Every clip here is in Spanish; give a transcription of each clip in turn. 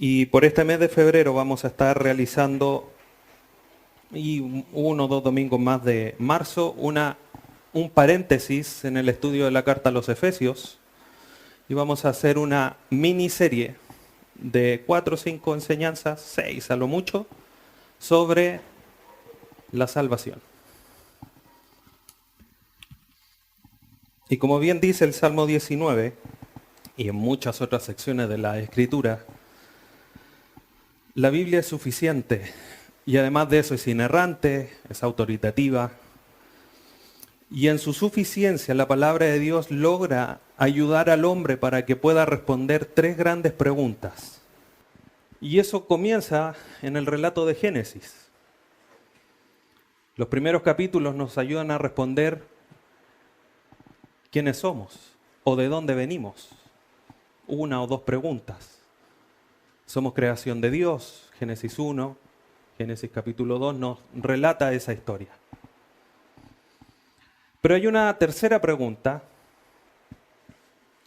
Y por este mes de febrero vamos a estar realizando, y uno o dos domingos más de marzo, un paréntesis en el estudio de la carta a los Efesios. Y vamos a hacer una miniserie de 4 o 5 enseñanzas, 6 a lo mucho, sobre la salvación. Y como bien dice el Salmo 19, y en muchas otras secciones de la Escritura, la Biblia es suficiente y además de eso es inerrante, es autoritativa. Y en su suficiencia la palabra de Dios logra ayudar al hombre para que pueda responder 3 grandes preguntas. Y eso comienza en el relato de Génesis. Los primeros capítulos nos ayudan a responder quiénes somos o de dónde venimos. 1 o 2 preguntas. Somos creación de Dios, Génesis 1, Génesis capítulo 2 nos relata esa historia. Pero hay una tercera pregunta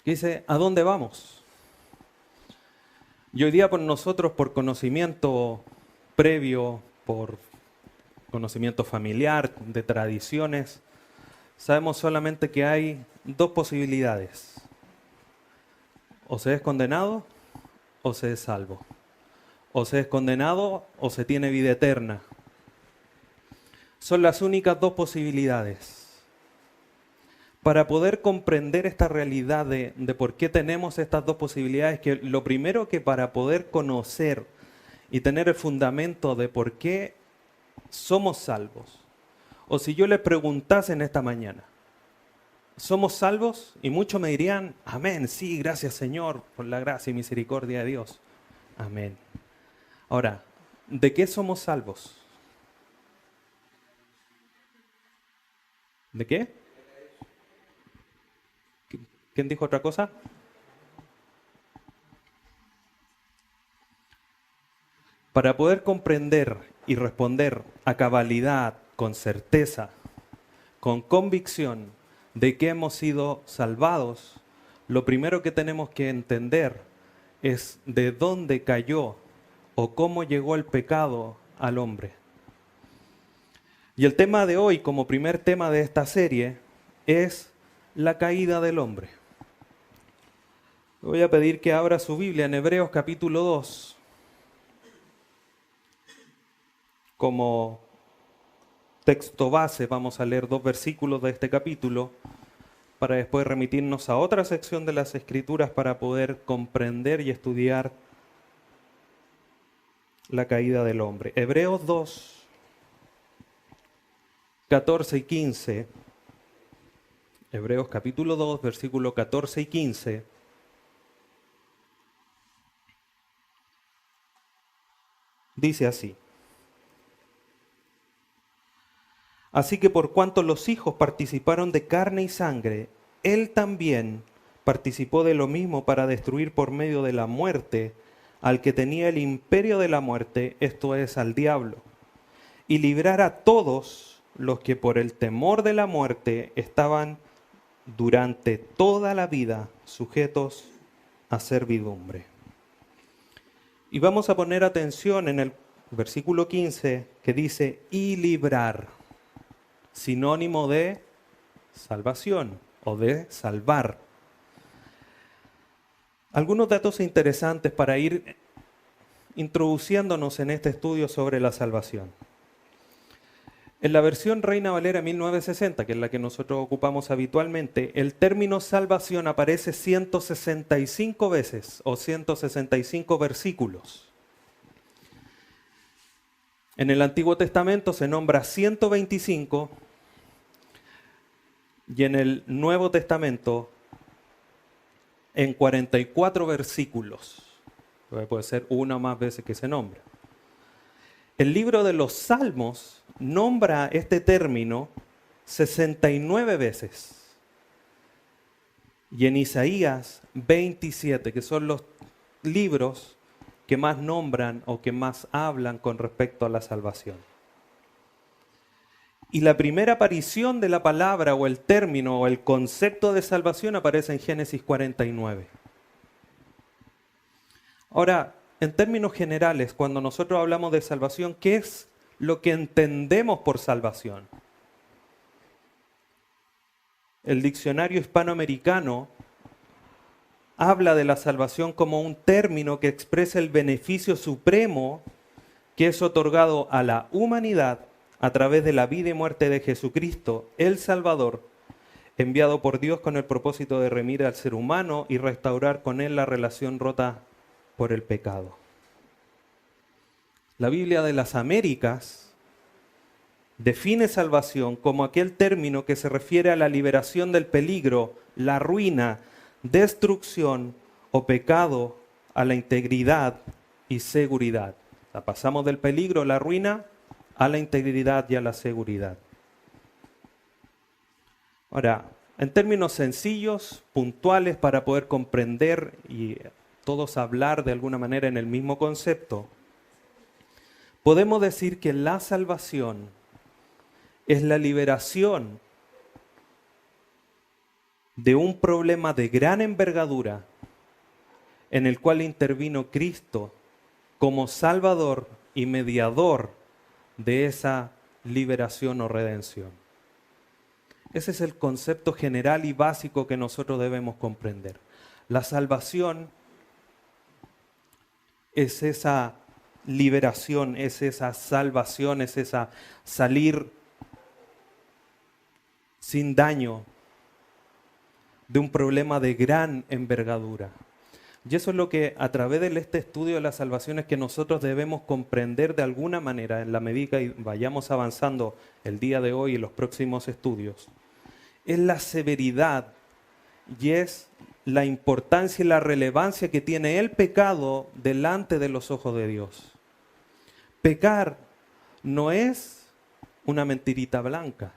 que dice, ¿a dónde vamos? Y hoy día por nosotros, por conocimiento previo, por conocimiento familiar, de tradiciones, sabemos solamente que hay 2 posibilidades. O se es condenado o se es salvo. O se es condenado o se tiene vida eterna. Son las únicas 2 posibilidades. Para poder comprender esta realidad de por qué tenemos estas 2 posibilidades, que lo primero que para poder conocer y tener el fundamento de por qué somos salvos, o si yo les preguntase en esta mañana, ¿somos salvos? Y muchos me dirían, amén, sí, gracias Señor, por la gracia y misericordia de Dios. Amén. Ahora, ¿de qué somos salvos? ¿De qué? ¿Quién dijo otra cosa? Para poder comprender y responder a cabalidad, con certeza, con convicción de que hemos sido salvados, lo primero que tenemos que entender es de dónde cayó o cómo llegó el pecado al hombre. Y el tema de hoy, como primer tema de esta serie, es la caída del hombre. Voy a pedir que abra su Biblia en Hebreos capítulo 2. Como texto base vamos a leer 2 versículos de este capítulo para después remitirnos a otra sección de las Escrituras para poder comprender y estudiar la caída del hombre. Hebreos 2, 14 y 15. Hebreos capítulo 2, versículo 14 y 15. Dice así. Así que por cuanto los hijos participaron de carne y sangre, él también participó de lo mismo para destruir por medio de la muerte al que tenía el imperio de la muerte, esto es, al diablo, y librar a todos los que por el temor de la muerte estaban durante toda la vida sujetos a servidumbre. Y vamos a poner atención en el versículo 15 que dice, y librar, sinónimo de salvación o de salvar. Algunos datos interesantes para ir introduciéndonos en este estudio sobre la salvación. En la versión Reina Valera 1960, que es la que nosotros ocupamos habitualmente, el término salvación aparece 165 veces o 165 versículos. En el Antiguo Testamento se nombra 125 y en el Nuevo Testamento en 44 versículos. Puede ser una o más veces que se nombra. El libro de los Salmos nombra este término 69 veces. Y en Isaías 27, que son los libros que más nombran o que más hablan con respecto a la salvación. Y la primera aparición de la palabra o el término o el concepto de salvación aparece en Génesis 49. Ahora, en términos generales, cuando nosotros hablamos de salvación, ¿qué es lo que entendemos por salvación? El diccionario hispanoamericano habla de la salvación como un término que expresa el beneficio supremo que es otorgado a la humanidad a través de la vida y muerte de Jesucristo, el Salvador, enviado por Dios con el propósito de remir al ser humano y restaurar con él la relación rota por el pecado. La Biblia de las Américas define salvación como aquel término que se refiere a la liberación del peligro, la ruina, destrucción o pecado a la integridad y seguridad. Pasamos del peligro, la ruina, a la integridad y a la seguridad. Ahora, en términos sencillos, puntuales, para poder comprender y todos hablar de alguna manera en el mismo concepto, podemos decir que la salvación es la liberación de un problema de gran envergadura en el cual intervino Cristo como Salvador y mediador de esa liberación o redención. Ese es el concepto general y básico que nosotros debemos comprender. La salvación es esa liberación, es esa salvación, es esa salir sin daño de un problema de gran envergadura. Y eso es lo que a través de este estudio de la salvación es que nosotros debemos comprender de alguna manera en la medida que vayamos avanzando el día de hoy y los próximos estudios. Es la severidad y es la importancia y la relevancia que tiene el pecado delante de los ojos de Dios. Pecar no es una mentirita blanca.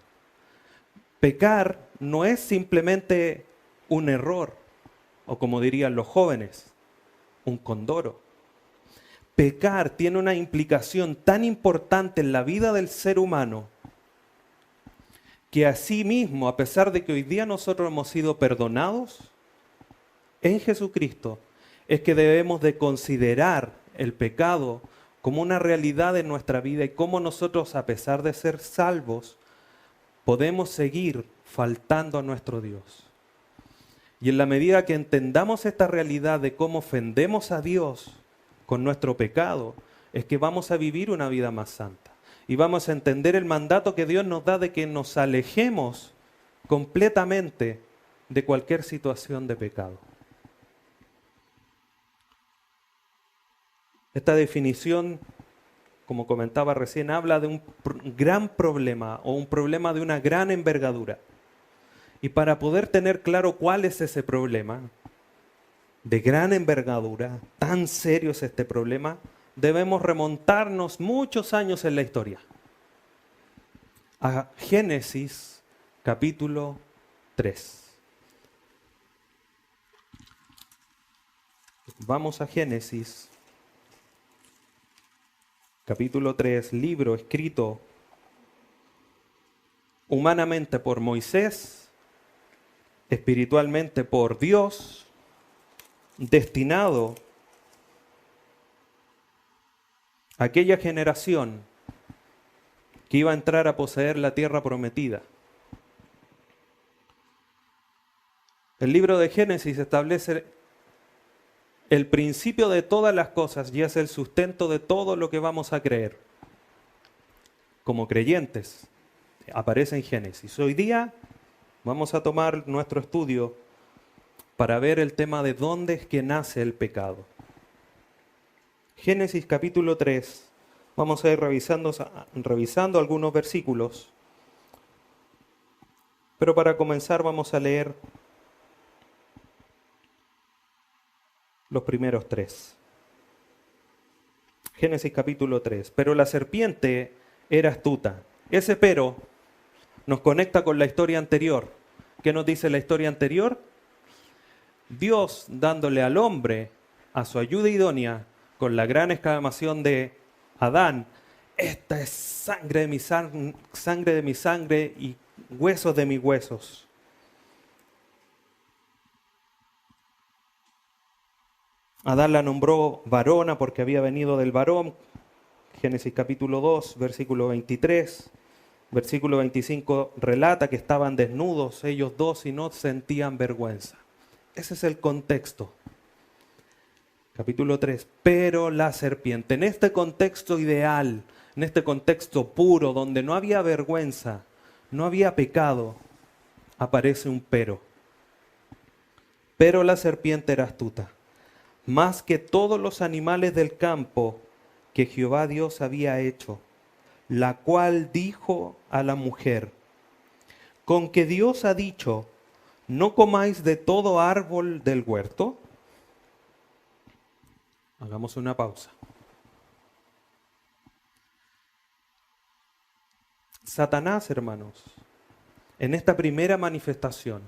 Pecar no es simplemente un error, o como dirían los jóvenes, un condoro. Pecar tiene una implicación tan importante en la vida del ser humano que asimismo, a pesar de que hoy día nosotros hemos sido perdonados en Jesucristo, es que debemos de considerar el pecado como una realidad en nuestra vida y cómo nosotros, a pesar de ser salvos, podemos seguir faltando a nuestro Dios. Y en la medida que entendamos esta realidad de cómo ofendemos a Dios con nuestro pecado, es que vamos a vivir una vida más santa. Y vamos a entender el mandato que Dios nos da de que nos alejemos completamente de cualquier situación de pecado. Esta definición, como comentaba recién, habla de un gran problema o un problema de una gran envergadura. Y para poder tener claro cuál es ese problema de gran envergadura, tan serio es este problema, debemos remontarnos muchos años en la historia. A Génesis capítulo 3. Vamos a Génesis capítulo 3, libro escrito humanamente por Moisés, espiritualmente por Dios, destinado a aquella generación que iba a entrar a poseer la tierra prometida. El libro de Génesis establece el principio de todas las cosas y es el sustento de todo lo que vamos a creer. Como creyentes, aparece en Génesis. Hoy día vamos a tomar nuestro estudio para ver el tema de dónde es que nace el pecado. Génesis capítulo 3, vamos a ir revisando algunos versículos, pero para comenzar vamos a leer los primeros 3. Génesis capítulo 3. Pero la serpiente era astuta. Ese pero nos conecta con la historia anterior. ¿Qué nos dice la historia anterior? Dios dándole al hombre a su ayuda idónea con la gran exclamación de Adán: esta es sangre de mi sangre y huesos de mis huesos. Adán la nombró varona porque había venido del varón. Génesis capítulo 2, versículo 23. Versículo 25 relata que estaban desnudos ellos dos y no sentían vergüenza. Ese es el contexto. Capítulo 3. Pero la serpiente, en este contexto ideal, en este contexto puro, donde no había vergüenza, no había pecado, aparece un pero. Pero la serpiente era astuta, más que todos los animales del campo que Jehová Dios había hecho, la cual dijo a la mujer: ¿con que Dios ha dicho, no comáis de todo árbol del huerto? Hagamos una pausa. Satanás, hermanos, en esta primera manifestación,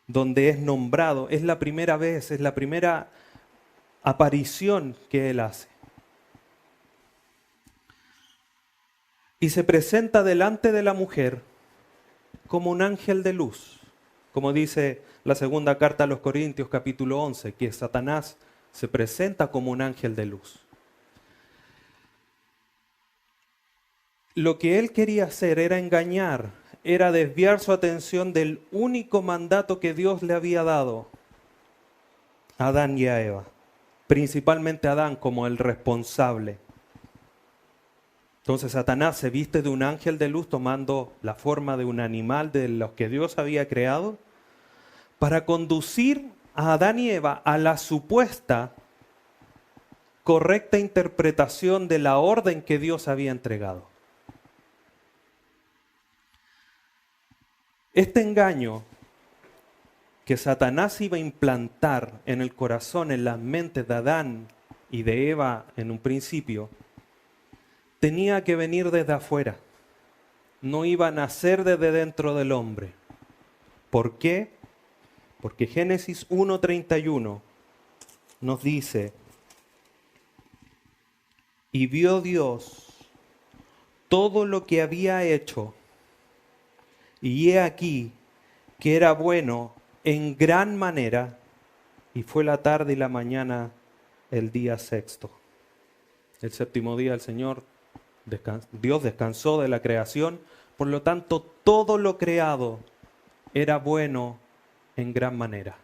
donde es nombrado, es la primera vez, es la primera aparición que él hace. Y se presenta delante de la mujer como un ángel de luz, como dice la segunda carta a los Corintios capítulo 11, que Satanás se presenta como un ángel de luz. Lo que él quería hacer era engañar, era desviar su atención del único mandato que Dios le había dado a Adán y a Eva, principalmente a Adán como el responsable. Entonces Satanás se viste de un ángel de luz tomando la forma de un animal de los que Dios había creado para conducir a Adán y Eva a la supuesta correcta interpretación de la orden que Dios había entregado. Este engaño que Satanás iba a implantar en el corazón, en las mentes de Adán y de Eva en un principio, tenía que venir desde afuera. No iba a nacer desde dentro del hombre. ¿Por qué? Porque Génesis 1:31 nos dice: y vio Dios todo lo que había hecho, y he aquí que era bueno en gran manera, y fue la tarde y la mañana el día sexto. El séptimo día el Señor, Dios descansó de la creación, por lo tanto todo lo creado era bueno en gran manera.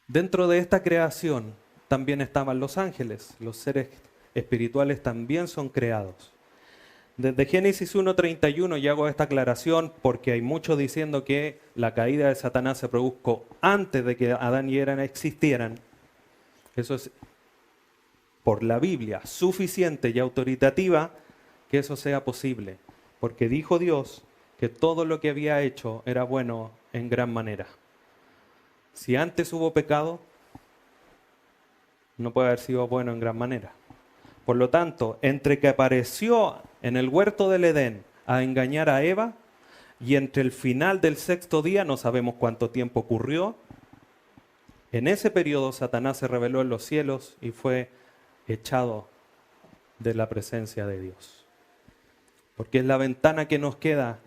Dentro de esta creación también estaban los ángeles, los seres espirituales también son creados. Desde Génesis 1:31 y hago esta aclaración porque hay muchos diciendo que la caída de Satanás se produjo antes de que Adán y Eva existieran. Eso es por la Biblia suficiente y autoritativa que eso sea posible, porque dijo Dios que todo lo que había hecho era bueno en gran manera. Si antes hubo pecado, no puede haber sido bueno en gran manera. Por lo tanto, entre que apareció en el huerto del Edén a engañar a Eva y entre el final del sexto día, no sabemos cuánto tiempo ocurrió, en ese periodo Satanás se rebeló en los cielos y fue echado de la presencia de Dios. Porque es la ventana que nos queda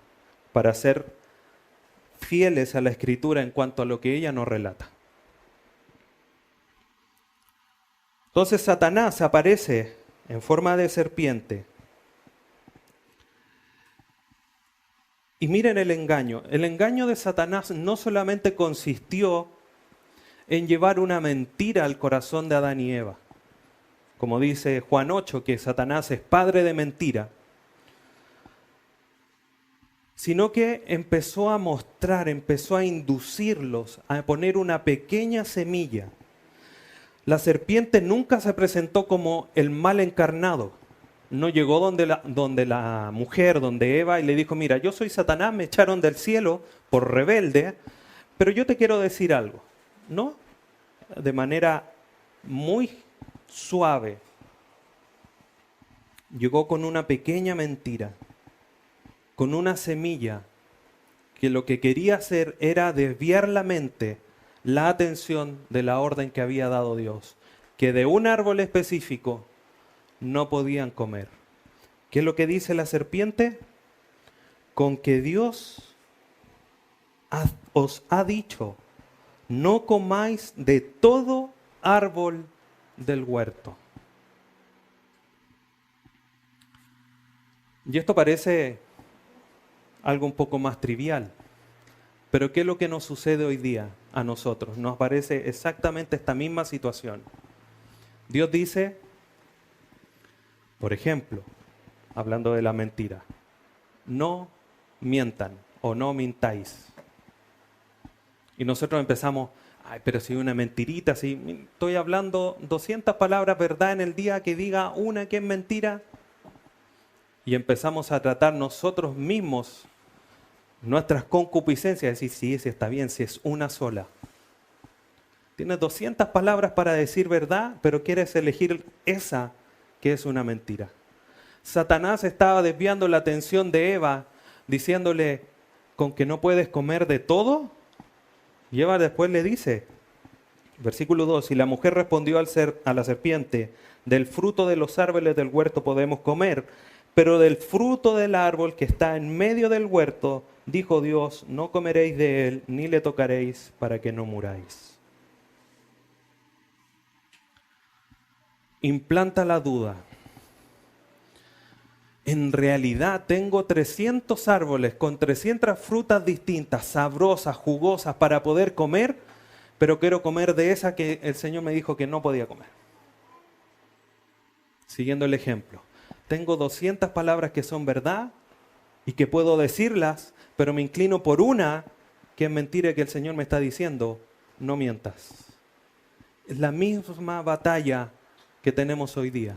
para ser fieles a la Escritura en cuanto a lo que ella nos relata. Entonces Satanás aparece en forma de serpiente. Y miren el engaño. El engaño de Satanás no solamente consistió en llevar una mentira al corazón de Adán y Eva. Como dice Juan 8, que Satanás es padre de mentira. Sino que empezó a mostrar, empezó a inducirlos a poner una pequeña semilla. La serpiente nunca se presentó como el mal encarnado. No llegó donde la mujer, donde Eva, y le dijo: mira, yo soy Satanás, me echaron del cielo por rebelde, pero yo te quiero decir algo. No, de manera muy suave. Llegó con una pequeña mentira, con una semilla, que lo que quería hacer era desviar la mente, la atención de la orden que había dado Dios, que de un árbol específico no podían comer. ¿Qué es lo que dice la serpiente? Con que Dios os ha dicho, no comáis de todo árbol del huerto. Y esto parece algo un poco más trivial, pero ¿qué es lo que nos sucede hoy día a nosotros? Nos parece exactamente esta misma situación. Dios dice, por ejemplo, hablando de la mentira, no mientan o no mintáis. Y nosotros empezamos, ay, pero si una mentirita, si estoy hablando 200 palabras verdad en el día, que diga una que es mentira. Y empezamos a tratar nosotros mismos nuestras concupiscencias, decir, sí, está bien, si es una sola. Tienes 200 palabras para decir verdad, pero quieres elegir esa que es una mentira. Satanás estaba desviando la atención de Eva, diciéndole, ¿con que no puedes comer de todo? Y Eva después le dice, versículo 2, y la mujer respondió a la serpiente, del fruto de los árboles del huerto podemos comer, pero del fruto del árbol que está en medio del huerto, dijo Dios, no comeréis de él, ni le tocaréis para que no muráis. Implanta la duda. En realidad tengo 300 árboles con 300 frutas distintas, sabrosas, jugosas para poder comer, pero quiero comer de esa que el Señor me dijo que no podía comer. Siguiendo el ejemplo. Tengo 200 palabras que son verdad y que puedo decirlas, pero me inclino por una que es mentira que el Señor me está diciendo, no mientas. Es la misma batalla que tenemos hoy día.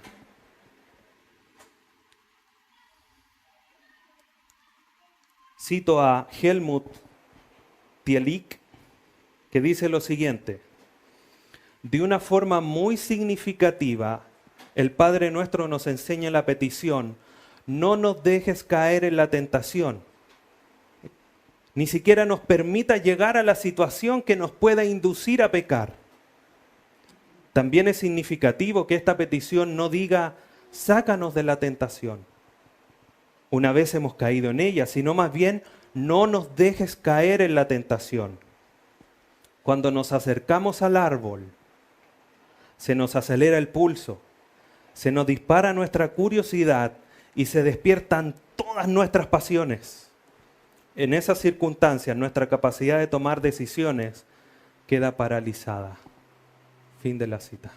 Cito a Helmut Tillich, que dice lo siguiente, de una forma muy significativa, el Padre Nuestro nos enseña la petición, no nos dejes caer en la tentación, ni siquiera nos permita llegar a la situación que nos pueda inducir a pecar. También es significativo que esta petición no diga, sácanos de la tentación, una vez hemos caído en ella, sino más bien, no nos dejes caer en la tentación. Cuando nos acercamos al árbol, se nos acelera el pulso, se nos dispara nuestra curiosidad y se despiertan todas nuestras pasiones. En esas circunstancias, nuestra capacidad de tomar decisiones queda paralizada. Fin de la cita.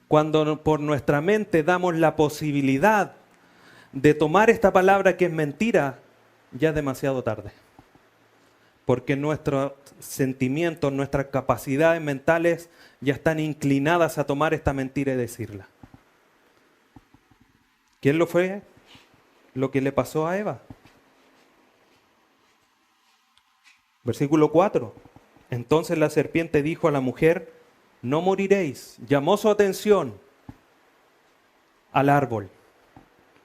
Cuando por nuestra mente damos la posibilidad de tomar esta palabra que es mentira, ya es demasiado tarde. Porque nuestros sentimientos, nuestras capacidades mentales ya están inclinadas a tomar esta mentira y decirla. ¿Quién lo fue? Lo que le pasó a Eva. Versículo 4. Entonces la serpiente dijo a la mujer, no moriréis. Llamó su atención al árbol.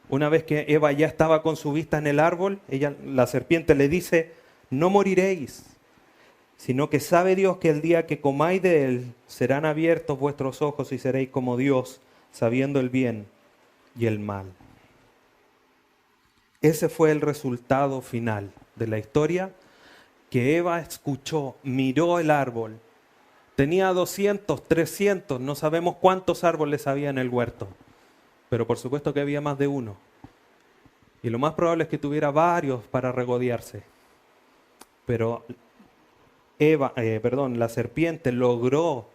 Una vez que Eva ya estaba con su vista en el árbol, la serpiente le dice, no moriréis, sino que sabe Dios que el día que comáis de él, serán abiertos vuestros ojos y seréis como Dios, sabiendo el bien y el mal. Ese fue el resultado final de la historia, que Eva escuchó, miró el árbol. Tenía 200, 300, no sabemos cuántos árboles había en el huerto. Pero por supuesto que había más de uno. Y lo más probable es que tuviera varios para regodearse. Pero la serpiente logró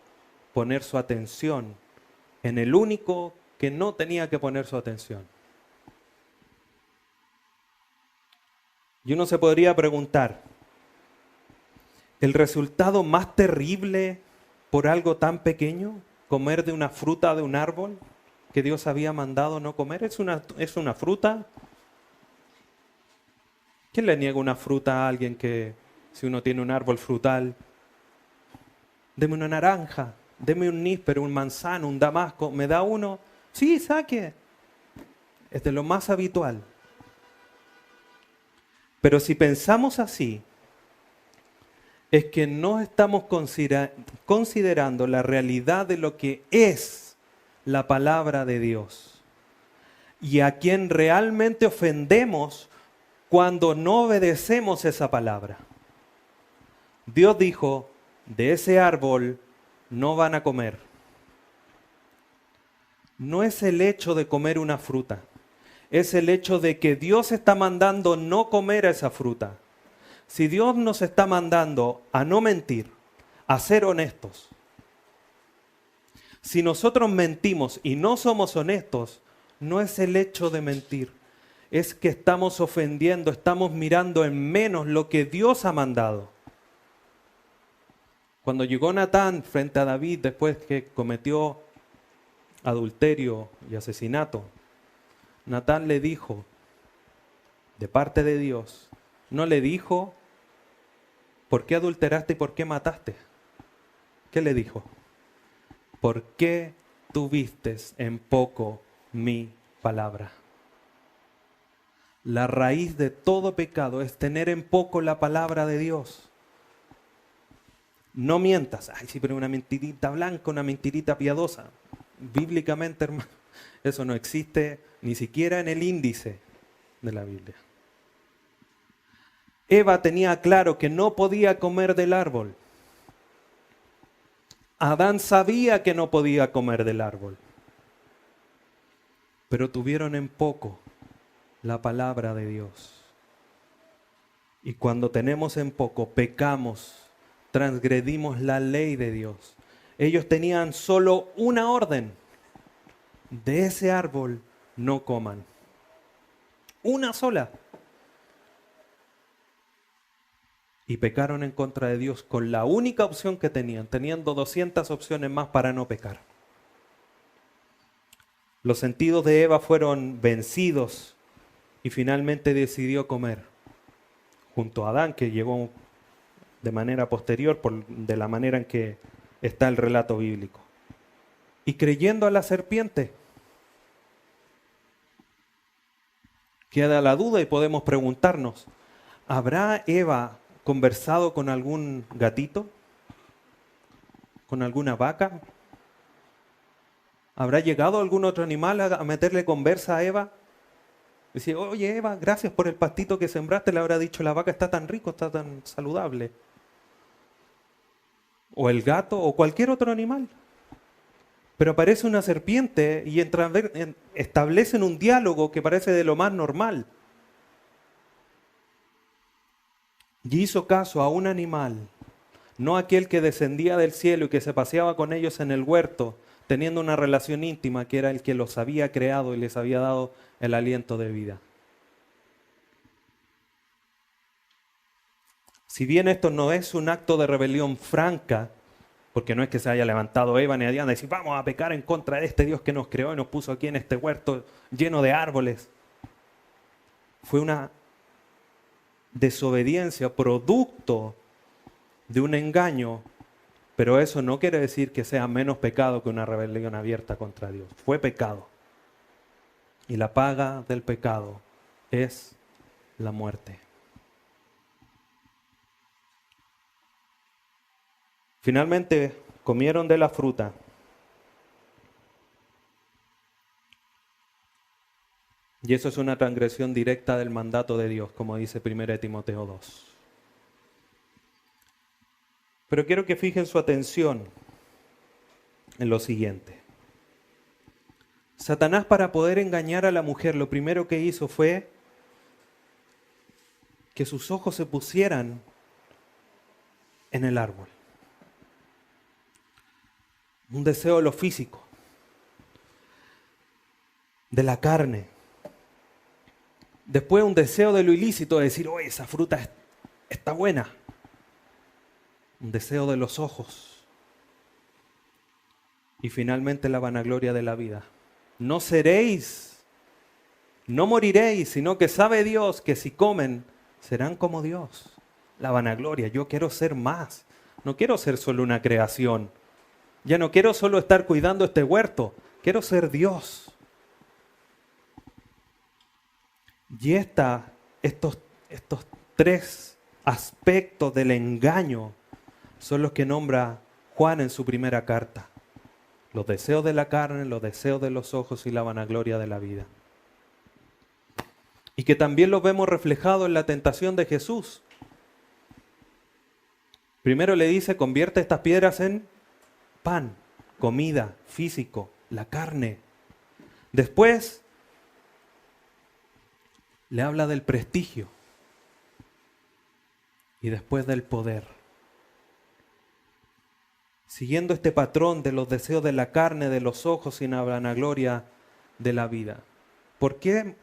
poner su atención en el único que no tenía que poner su atención. Y uno se podría preguntar, ¿el resultado más terrible por algo tan pequeño, comer de una fruta de un árbol que Dios había mandado no comer? ¿Es una fruta? ¿Quién le niega una fruta a alguien que, si uno tiene un árbol frutal, deme una naranja, deme un níspero, un manzano, un damasco, ¿me da uno? Sí, saque. Es de lo más habitual. Pero si pensamos así, es que no estamos considerando la realidad de lo que es la palabra de Dios y a quien realmente ofendemos cuando no obedecemos esa palabra. Dios dijo, de ese árbol no van a comer. No es el hecho de comer una fruta, es el hecho de que Dios está mandando no comer esa fruta. Si Dios nos está mandando a no mentir, a ser honestos, si nosotros mentimos y no somos honestos, no es el hecho de mentir, es que estamos ofendiendo, estamos mirando en menos lo que Dios ha mandado. Cuando llegó Natán frente a David después que cometió adulterio y asesinato, Natán le dijo, de parte de Dios, no le dijo, ¿por qué adulteraste y por qué mataste? ¿Qué le dijo? ¿Por qué tuviste en poco mi palabra? La raíz de todo pecado es tener en poco la palabra de Dios. No mientas. Ay, sí, pero una mentirita blanca, una mentirita piadosa. Bíblicamente, hermano, eso no existe ni siquiera en el índice de la Biblia. Eva tenía claro que no podía comer del árbol. Adán sabía que no podía comer del árbol. Pero tuvieron en poco la palabra de Dios. Y cuando tenemos en poco, pecamos, transgredimos la ley de Dios. Ellos tenían solo una orden: de ese árbol no coman. Una sola. Y pecaron en contra de Dios con la única opción que tenían, teniendo 200 opciones más para no pecar. Los sentidos de Eva fueron vencidos y finalmente decidió comer junto a Adán, que llegó de manera posterior, de la manera en que está el relato bíblico. Y creyendo a la serpiente, queda la duda y podemos preguntarnos, ¿habrá Eva conversado con algún gatito? ¿Con alguna vaca? ¿Habrá llegado algún otro animal a meterle conversa a Eva? Dice, oye Eva, gracias por el pastito que sembraste. Le habrá dicho, la vaca está tan rico, está tan saludable. O el gato, o cualquier otro animal. Pero aparece una serpiente y establecen un diálogo que parece de lo más normal. Y hizo caso a un animal, no aquel que descendía del cielo y que se paseaba con ellos en el huerto, teniendo una relación íntima, que era el que los había creado y les había dado el aliento de vida. Si bien esto no es un acto de rebelión franca, porque no es que se haya levantado Eva ni Adán y decir, vamos a pecar en contra de este Dios que nos creó y nos puso aquí en este huerto lleno de árboles. Fue una desobediencia producto de un engaño, pero eso no quiere decir que sea menos pecado que una rebelión abierta contra Dios. Fue pecado. Y la paga del pecado es la muerte. Finalmente comieron de la fruta. Y eso es una transgresión directa del mandato de Dios, como dice 1 Timoteo 2. Pero quiero que fijen su atención en lo siguiente. Satanás, para poder engañar a la mujer, lo primero que hizo fue que sus ojos se pusieran en el árbol. Un deseo de lo físico, de la carne. Después un deseo de lo ilícito, de decir, oye, esa fruta está buena. Un deseo de los ojos. Y finalmente la vanagloria de la vida. No seréis, no moriréis, sino que sabe Dios que si comen, serán como Dios. La vanagloria, yo quiero ser más. No quiero ser solo una creación. Ya no quiero solo estar cuidando este huerto. Quiero ser Dios. Y estos tres aspectos del engaño son los que nombra Juan en su primera carta. Los deseos de la carne, los deseos de los ojos y la vanagloria de la vida. Y que también los vemos reflejados en la tentación de Jesús. Primero le dice, convierte estas piedras en pan, comida, físico, la carne. Después le habla del prestigio y después del poder. Siguiendo este patrón de los deseos de la carne, de los ojos y la vanagloria de la vida. ¿Por qué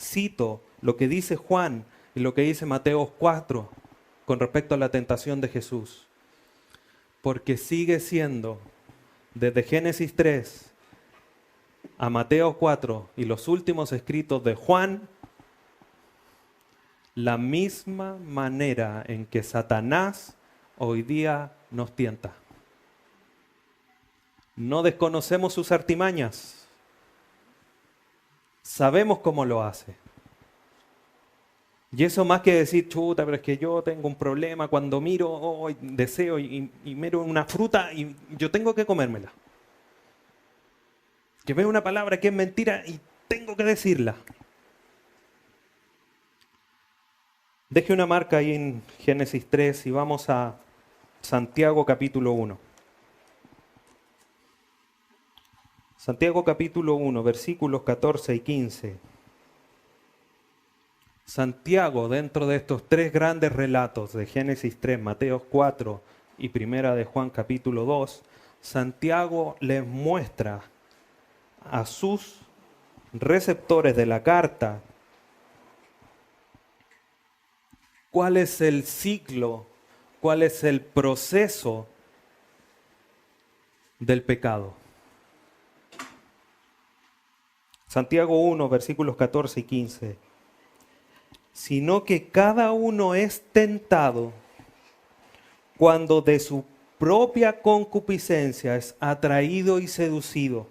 cito lo que dice Juan y lo que dice Mateo 4 con respecto a la tentación de Jesús? Porque sigue siendo, desde Génesis 3 a Mateo 4 y los últimos escritos de Juan, la misma manera en que Satanás hoy día nos tienta. No desconocemos sus artimañas. Sabemos cómo lo hace. Y eso más que decir, chuta, pero es que yo tengo un problema cuando miro, deseo y miro una fruta y yo tengo que comérmela. Que veo una palabra que es mentira y tengo que decirla. Deje una marca ahí en Génesis 3 y vamos a Santiago capítulo 1. Santiago capítulo 1, versículos 14 y 15. Santiago, dentro de estos tres grandes relatos de Génesis 3, Mateo 4 y primera de Juan capítulo 2, Santiago les muestra a sus receptores de la carta cuál es el ciclo, cuál es el proceso del pecado. Santiago 1, versículos 14 y 15. Sino que cada uno es tentado cuando de su propia concupiscencia es atraído y seducido.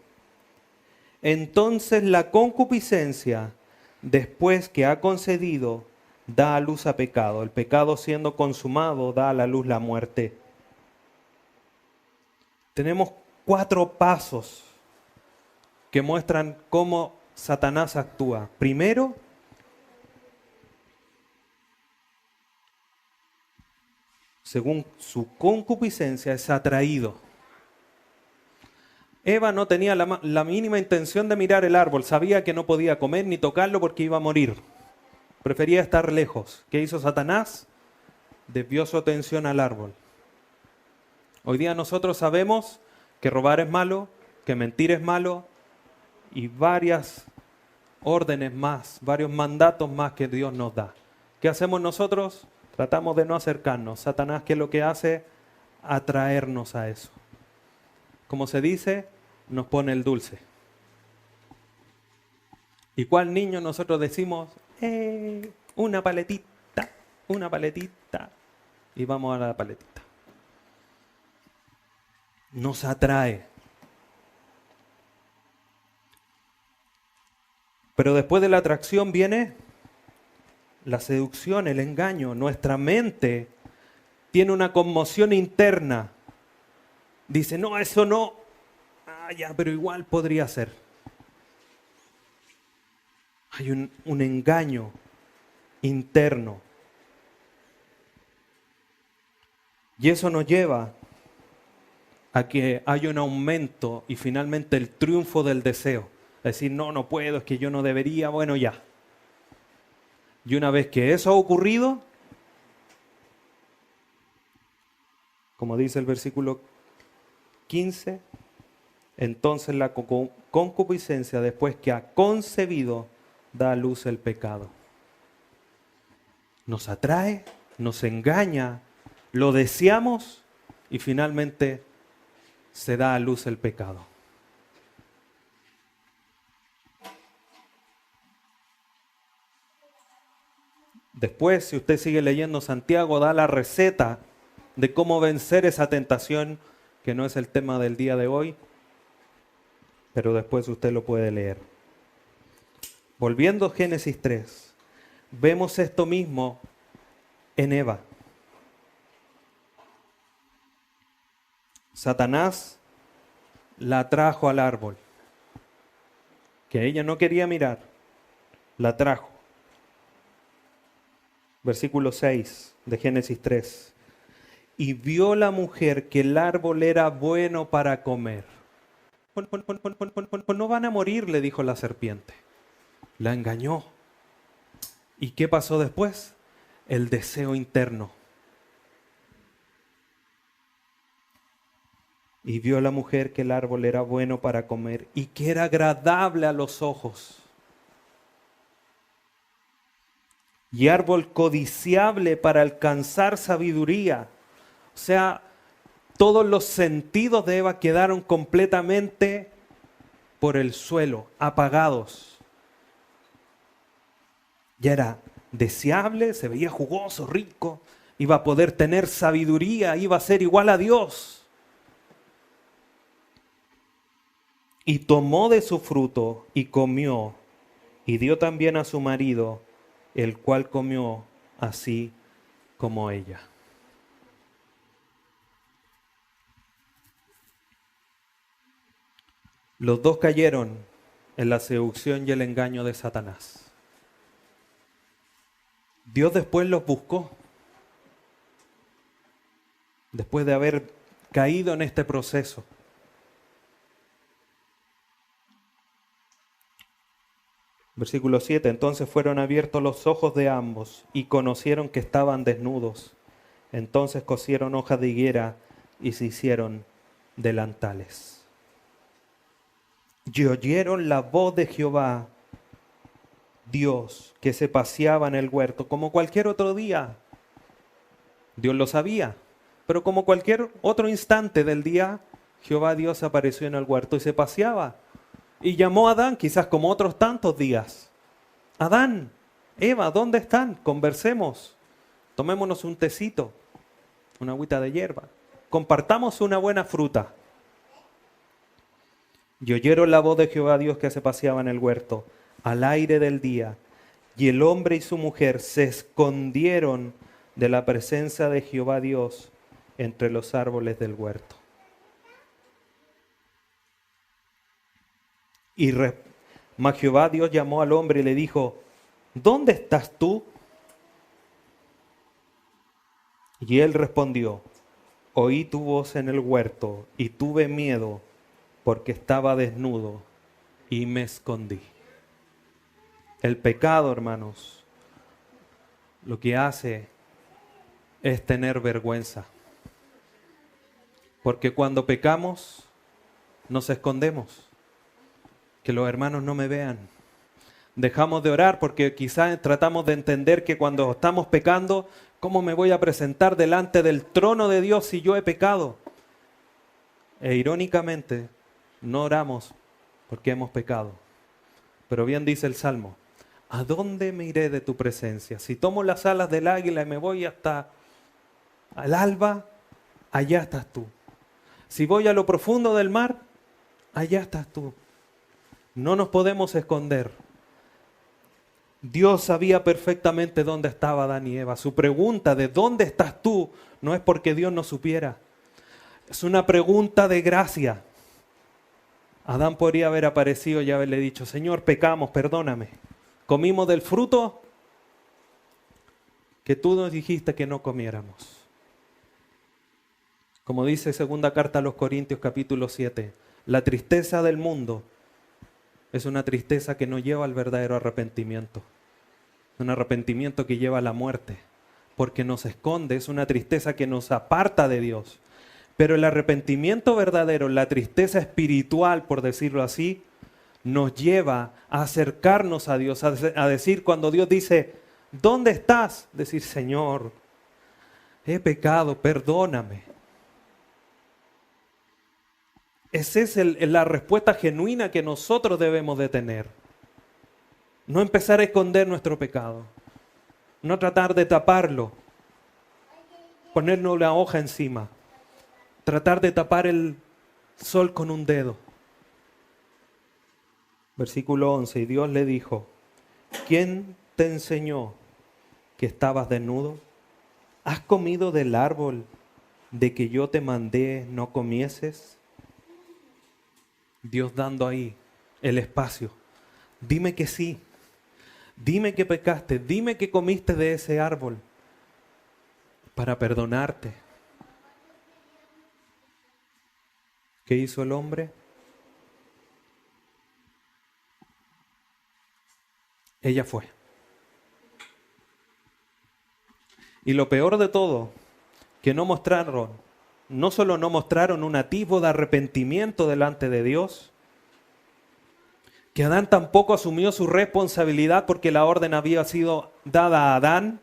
Entonces la concupiscencia, después que ha concedido, da a luz a pecado. El pecado siendo consumado da a la luz la muerte. Tenemos 4 pasos que muestran cómo Satanás actúa. Primero, según su concupiscencia, es atraído. Eva no tenía la mínima intención de mirar el árbol. Sabía que no podía comer ni tocarlo porque iba a morir. Prefería estar lejos. ¿Qué hizo Satanás? Desvió su atención al árbol. Hoy día nosotros sabemos que robar es malo, que mentir es malo y varias órdenes más, varios mandatos más que Dios nos da. ¿Qué hacemos nosotros? Tratamos de no acercarnos. Satanás, ¿qué es lo que hace? Atraernos a eso. Como se dice, nos pone el dulce. ¿Y cuál niño nosotros decimos? Una paletita, una paletita. Y vamos a la paletita. Nos atrae. Pero después de la atracción viene la seducción, el engaño. Nuestra mente tiene una conmoción interna. Dice, no, eso no. Ya, pero igual podría ser. Hay un engaño interno. Y eso nos lleva a que haya un aumento y finalmente el triunfo del deseo. Es decir, no puedo, es que yo no debería, bueno, ya. Y una vez que eso ha ocurrido, como dice el versículo 15, entonces la concupiscencia, después que ha concebido, da a luz el pecado. Nos atrae, nos engaña, lo deseamos y finalmente se da a luz el pecado. Después, si usted sigue leyendo, Santiago da la receta de cómo vencer esa tentación, que no es el tema del día de hoy, pero después usted lo puede leer. Volviendo a Génesis 3, vemos esto mismo en Eva. Satanás la trajo al árbol, que ella no quería mirar, la trajo. Versículo 6 de Génesis 3. y vio la mujer que el árbol era bueno para comer. No van a morir, le dijo la serpiente. La engañó. ¿Y qué pasó después? El deseo interno. Y vio la mujer que el árbol era bueno para comer y que era agradable a los ojos. Y árbol codiciable para alcanzar sabiduría. O sea, todos los sentidos de Eva quedaron completamente por el suelo, apagados. Ya era deseable, se veía jugoso, rico, iba a poder tener sabiduría, iba a ser igual a Dios. Y tomó de su fruto y comió, y dio también a su marido, el cual comió así como ella. Los dos cayeron en la seducción y el engaño de Satanás. Dios después los buscó, después de haber caído en este proceso. Versículo 7, entonces fueron abiertos los ojos de ambos y conocieron que estaban desnudos. Entonces cosieron hojas de higuera y se hicieron delantales. Y oyeron la voz de Jehová, Dios, que se paseaba en el huerto, como cualquier otro día. Dios lo sabía, pero como cualquier otro instante del día, Jehová Dios apareció en el huerto y se paseaba. Y llamó a Adán, quizás como otros tantos días. Adán, Eva, ¿dónde están? Conversemos. Tomémonos un tecito, una agüita de hierba. Compartamos una buena fruta. Y oyeron la voz de Jehová Dios que se paseaba en el huerto, al aire del día. Y el hombre y su mujer se escondieron de la presencia de Jehová Dios entre los árboles del huerto. Mas Jehová Dios llamó al hombre y le dijo, ¿dónde estás tú? Y él respondió, oí tu voz en el huerto y tuve miedo porque estaba desnudo y me escondí. El pecado, hermanos, lo que hace es tener vergüenza. Porque cuando pecamos, nos escondemos. Que los hermanos no me vean. Dejamos de orar porque quizás tratamos de entender que cuando estamos pecando, ¿cómo me voy a presentar delante del trono de Dios si yo he pecado? E irónicamente, no oramos porque hemos pecado. Pero bien dice el Salmo, ¿a dónde me iré de tu presencia? Si tomo las alas del águila y me voy hasta el alba, allá estás tú. Si voy a lo profundo del mar, allá estás tú. No nos podemos esconder. Dios sabía perfectamente dónde estaba Adán y Eva. Su pregunta de ¿dónde estás tú? No es porque Dios no supiera. Es una pregunta de gracia. Adán podría haber aparecido y haberle dicho, Señor, pecamos, perdóname. Comimos del fruto que tú nos dijiste que no comiéramos. Como dice segunda carta a los Corintios capítulo 7, la tristeza del mundo es una tristeza que no lleva al verdadero arrepentimiento. Un arrepentimiento que lleva a la muerte, porque nos esconde, es una tristeza que nos aparta de Dios. Pero el arrepentimiento verdadero, la tristeza espiritual, por decirlo así, nos lleva a acercarnos a Dios, a decir cuando Dios dice, ¿dónde estás? Decir, Señor, he pecado, perdóname. Esa es la respuesta genuina que nosotros debemos de tener. No empezar a esconder nuestro pecado. No tratar de taparlo. Ponernos la hoja encima. Tratar de tapar el sol con un dedo. Versículo 11. Y Dios le dijo, ¿quién te enseñó que estabas desnudo? ¿Has comido del árbol de que yo te mandé no comieses? Dios dando ahí el espacio. Dime que sí. Dime que pecaste. Dime que comiste de ese árbol para perdonarte. ¿Qué hizo el hombre? Ella fue. Y lo peor de todo, que no solo no mostraron un atisbo de arrepentimiento delante de Dios, que Adán tampoco asumió su responsabilidad porque la orden había sido dada a Adán.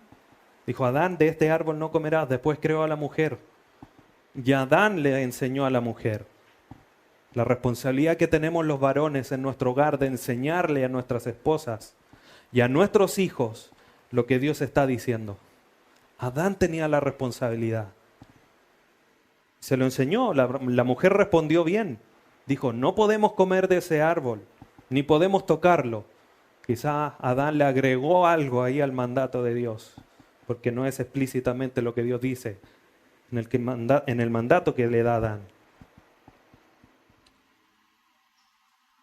Dijo, Adán, de este árbol no comerás. Después creó a la mujer. Y Adán le enseñó a la mujer. La responsabilidad que tenemos los varones en nuestro hogar de enseñarle a nuestras esposas y a nuestros hijos lo que Dios está diciendo. Adán tenía la responsabilidad. Se lo enseñó, la mujer respondió bien. Dijo, no podemos comer de ese árbol, ni podemos tocarlo. Quizá Adán le agregó algo ahí al mandato de Dios, porque no es explícitamente lo que Dios dice en el mandato que le da a Adán.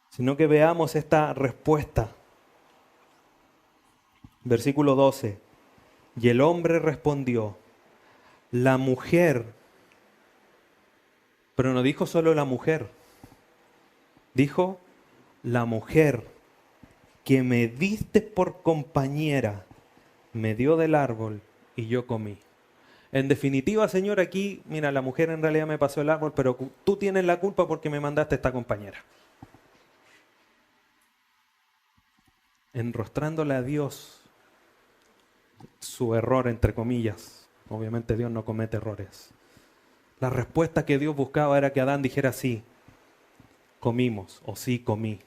Sino que veamos esta respuesta. Versículo 12. Y el hombre respondió, la mujer, pero no dijo solo la mujer, dijo, la mujer que me diste por compañera, me dio del árbol y yo comí. En definitiva, Señor, aquí, mira, la mujer en realidad me pasó el árbol, pero tú tienes la culpa porque me mandaste esta compañera. Enrostrándole a Dios su error, entre comillas. Obviamente Dios no comete errores. La respuesta que Dios buscaba era que Adán dijera sí, comimos, o sí comí.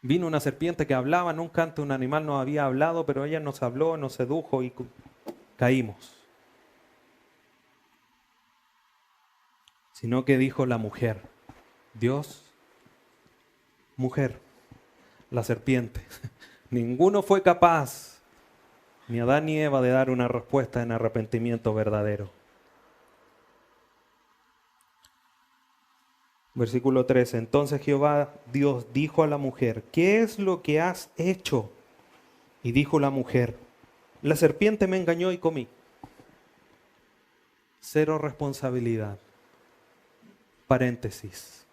Vino una serpiente que hablaba, nunca antes un animal nos había hablado, pero ella nos habló, nos sedujo y caímos. Sino que dijo la mujer, Dios, mujer, la serpiente. Ninguno fue capaz, ni Adán ni Eva, de dar una respuesta en arrepentimiento verdadero. Versículo 13. Entonces Jehová Dios dijo a la mujer, ¿qué es lo que has hecho? Y dijo la mujer, la serpiente me engañó y comí. Cero responsabilidad. Paréntesis.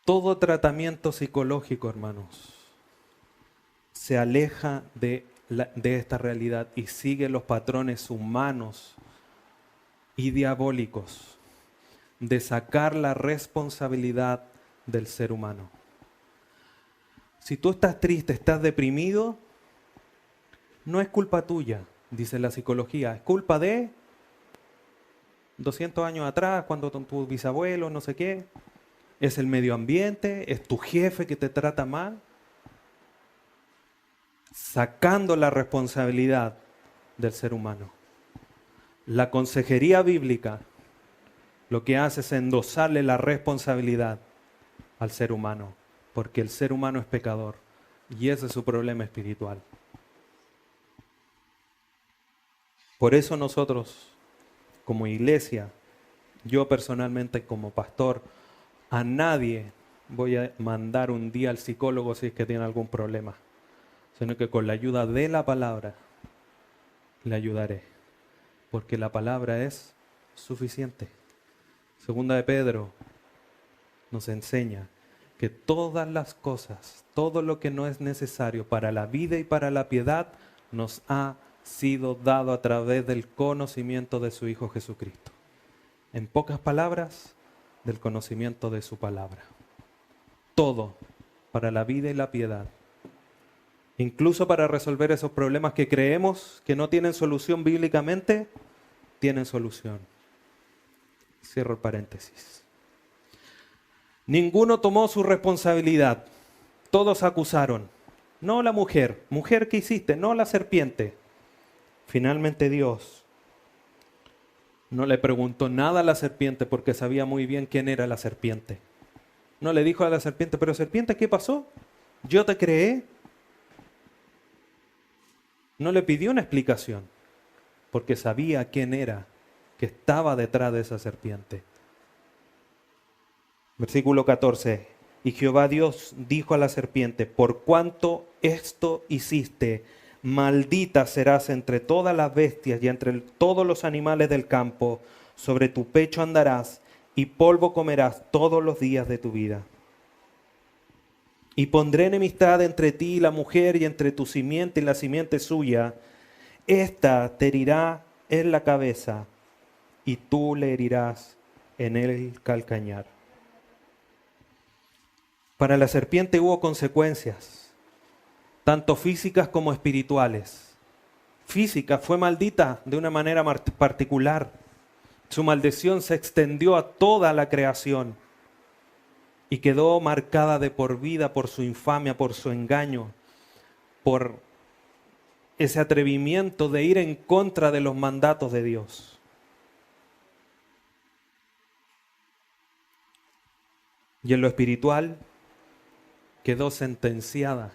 Todo tratamiento psicológico, hermanos, se aleja de esta realidad y sigue los patrones humanos y diabólicos de sacar la responsabilidad del ser humano. Si tú estás triste, estás deprimido, no es culpa tuya, dice la psicología, es culpa de 200 años atrás, cuando tu bisabuelo, no sé qué, es el medio ambiente, es tu jefe que te trata mal. Sacando la responsabilidad del ser humano. La consejería bíblica lo que hace es endosarle la responsabilidad al ser humano, porque el ser humano es pecador y ese es su problema espiritual. Por eso nosotros, como iglesia, yo personalmente como pastor, a nadie voy a mandar un día al psicólogo si es que tiene algún problema, sino que con la ayuda de la palabra le ayudaré, porque la palabra es suficiente. Segunda de Pedro nos enseña que todas las cosas, todo lo que no es necesario para la vida y para la piedad, nos ha sido dado a través del conocimiento de su Hijo Jesucristo. En pocas palabras, del conocimiento de su palabra. Todo para la vida y la piedad. Incluso para resolver esos problemas que creemos que no tienen solución bíblicamente, tienen solución. Cierro el paréntesis. Ninguno tomó su responsabilidad. Todos acusaron. No la mujer. Mujer, ¿qué hiciste? No la serpiente. Finalmente Dios no le preguntó nada a la serpiente porque sabía muy bien quién era la serpiente. No le dijo a la serpiente, pero serpiente, ¿qué pasó? Yo te creé. No le pidió una explicación porque sabía quién era que estaba detrás de esa serpiente. Versículo 14. Y Jehová Dios dijo a la serpiente, por cuanto esto hiciste, Maldita serás entre todas las bestias y entre todos los animales del campo. Sobre tu pecho andarás y polvo comerás todos los días de tu vida. Y pondré enemistad entre ti y la mujer, y entre tu simiente y la simiente suya. Esta te herirá en la cabeza, y tú le herirás en el calcañar. Para la serpiente hubo consecuencias, tanto físicas como espirituales. Física, fue maldita de una manera particular. Su maldición se extendió a toda la creación y quedó marcada de por vida por su infamia, por su engaño, por ese atrevimiento de ir en contra de los mandatos de Dios. Y en lo espiritual quedó sentenciada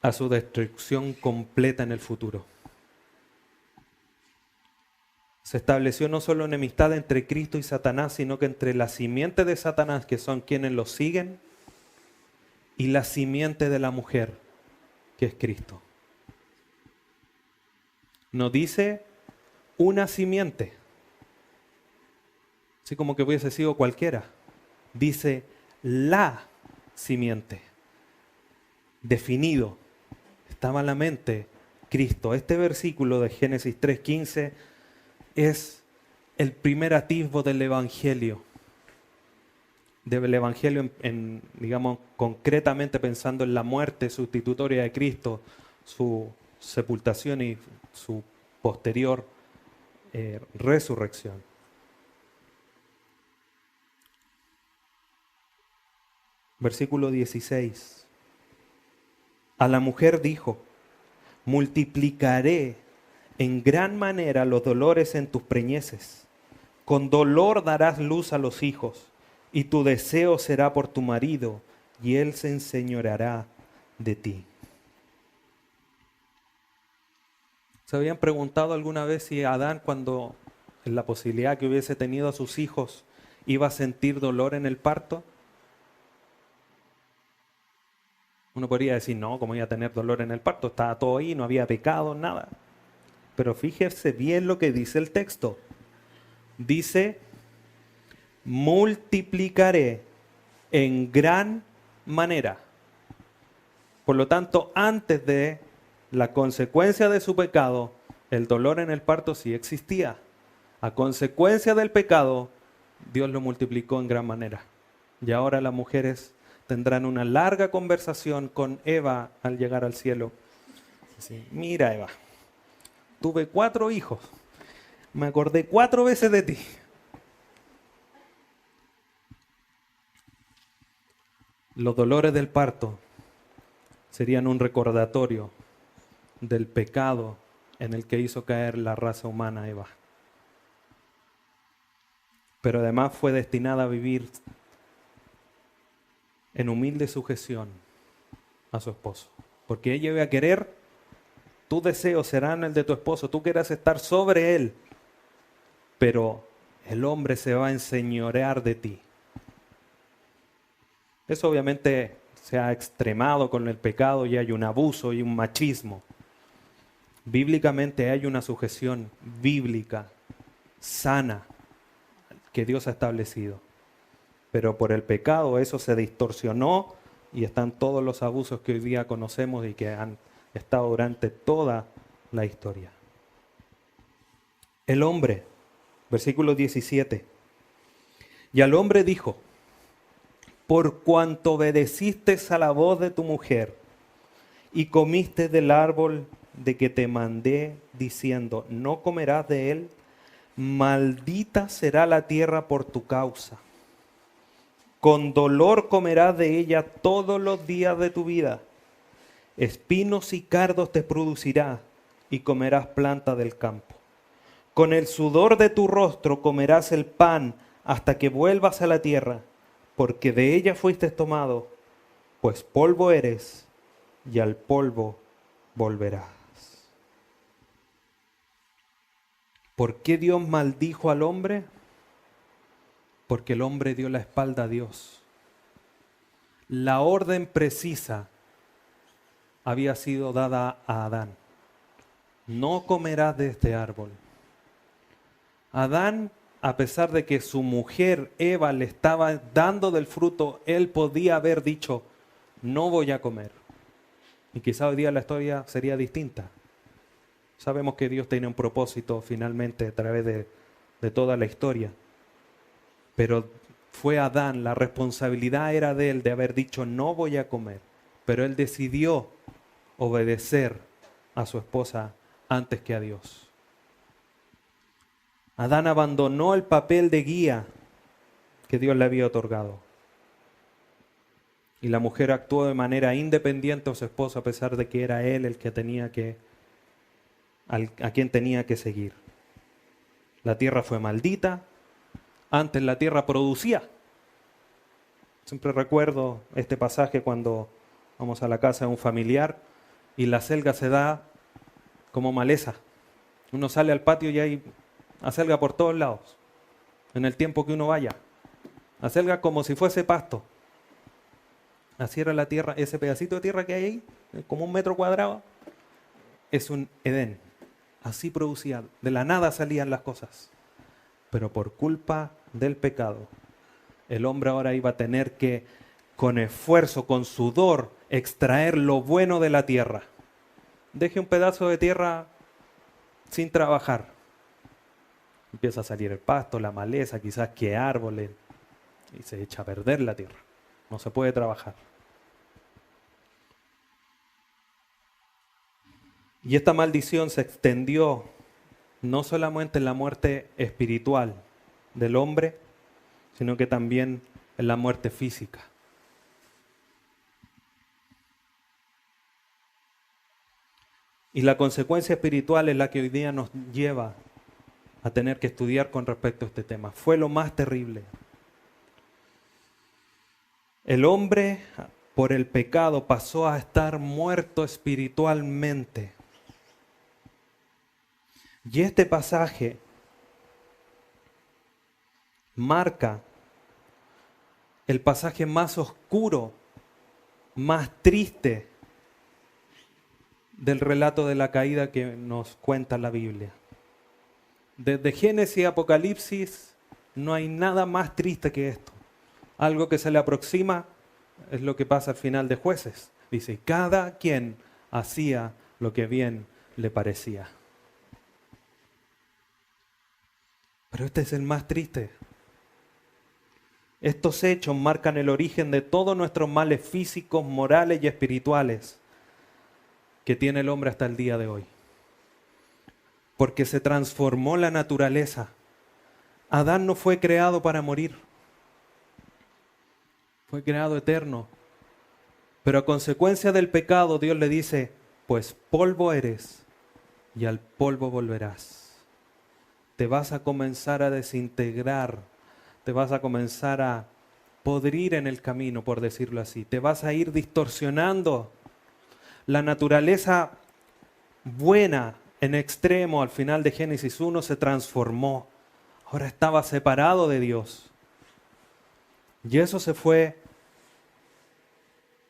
a su destrucción completa en el futuro. Se estableció no solo enemistad entre Cristo y Satanás, sino que entre la simiente de Satanás, que son quienes lo siguen, y la simiente de la mujer, que es Cristo. No dice una simiente, así como que hubiese sido cualquiera. Dice la simiente, definido, estaba en la mente Cristo. Este versículo de Génesis 3:15 es el primer atisbo del Evangelio. Del Evangelio, digamos, concretamente pensando en la muerte sustitutoria de Cristo, su sepultación y su posterior resurrección. Versículo 16. A la mujer dijo: multiplicaré en gran manera los dolores en tus preñeces. Con dolor darás luz a los hijos, y tu deseo será por tu marido, y él se enseñoreará de ti. ¿Se habían preguntado alguna vez si Adán, cuando en la posibilidad que hubiese tenido a sus hijos, iba a sentir dolor en el parto? Uno podría decir, no, ¿cómo iba a tener dolor en el parto? Estaba todo ahí, no había pecado, nada. Pero fíjese bien lo que dice el texto. Dice: multiplicaré en gran manera. Por lo tanto, antes de la consecuencia de su pecado, el dolor en el parto sí existía. A consecuencia del pecado, Dios lo multiplicó en gran manera. Y ahora las mujeres tendrán una larga conversación con Eva al llegar al cielo. Así, mira, Eva, tuve 4 hijos, me acordé 4 veces de ti. Los dolores del parto serían un recordatorio del pecado en el que hizo caer la raza humana Eva. Pero además fue destinada a vivir en humilde sujeción a su esposo. Porque ella iba a querer, tus deseos serán el de tu esposo, tú quieras estar sobre él, pero el hombre se va a enseñorear de ti. Eso obviamente se ha extremado con el pecado y hay un abuso y un machismo. Bíblicamente hay una sujeción bíblica, sana, que Dios ha establecido. Pero por el pecado eso se distorsionó y están todos los abusos que hoy día conocemos y que han estado durante toda la historia. El hombre, versículo 17. Y al hombre dijo: por cuanto obedeciste a la voz de tu mujer y comiste del árbol de que te mandé, diciendo, no comerás de él, maldita será la tierra por tu causa. Con dolor comerás de ella todos los días de tu vida. Espinos y cardos te producirá y comerás planta del campo. Con el sudor de tu rostro comerás el pan hasta que vuelvas a la tierra, porque de ella fuiste tomado, pues polvo eres y al polvo volverás. ¿Por qué Dios maldijo al hombre? Porque el hombre dio la espalda a Dios. La orden precisa había sido dada a Adán. No comerás de este árbol. Adán, a pesar de que su mujer Eva le estaba dando del fruto, él podía haber dicho, no voy a comer. Y quizá hoy día la historia sería distinta. Sabemos que Dios tiene un propósito finalmente a través de toda la historia. Pero fue Adán, la responsabilidad era de él de haber dicho no voy a comer. Pero él decidió obedecer a su esposa antes que a Dios. Adán abandonó el papel de guía que Dios le había otorgado. Y la mujer actuó de manera independiente a su esposo a pesar de que era él el que tenía a quien tenía que seguir. La tierra fue maldita. Antes la tierra producía. Siempre recuerdo este pasaje cuando vamos a la casa de un familiar y la selga se da como maleza. Uno sale al patio y hay acelga por todos lados, en el tiempo que uno vaya. Acelga como si fuese pasto. Así era la tierra, ese pedacito de tierra que hay ahí, como 1 metro cuadrado, es un Edén. Así producía, de la nada salían las cosas. Pero por culpa del pecado, el hombre ahora iba a tener que, con esfuerzo, con sudor, extraer lo bueno de la tierra. Deje un pedazo de tierra sin trabajar. Empieza a salir el pasto, la maleza, quizás que árboles, y se echa a perder la tierra. No se puede trabajar. Y esta maldición se extendió no solamente en la muerte espiritual del hombre, sino que también en la muerte física. Y la consecuencia espiritual es la que hoy día nos lleva a tener que estudiar con respecto a este tema. Fue lo más terrible. El hombre, por el pecado, pasó a estar muerto espiritualmente. Y este pasaje marca el pasaje más oscuro, más triste del relato de la caída que nos cuenta la Biblia. Desde Génesis y Apocalipsis no hay nada más triste que esto. Algo que se le aproxima es lo que pasa al final de Jueces. Dice, cada quien hacía lo que bien le parecía. Pero este es el más triste. Estos hechos marcan el origen de todos nuestros males físicos, morales y espirituales que tiene el hombre hasta el día de hoy. Porque se transformó la naturaleza. Adán no fue creado para morir. Fue creado eterno. Pero a consecuencia del pecado, Dios le dice, pues polvo eres y al polvo volverás. Te vas a comenzar a desintegrar, te vas a comenzar a podrir en el camino, por decirlo así. Te vas a ir distorsionando. La naturaleza buena en extremo al final de Génesis 1 se transformó. Ahora estaba separado de Dios. Y eso se fue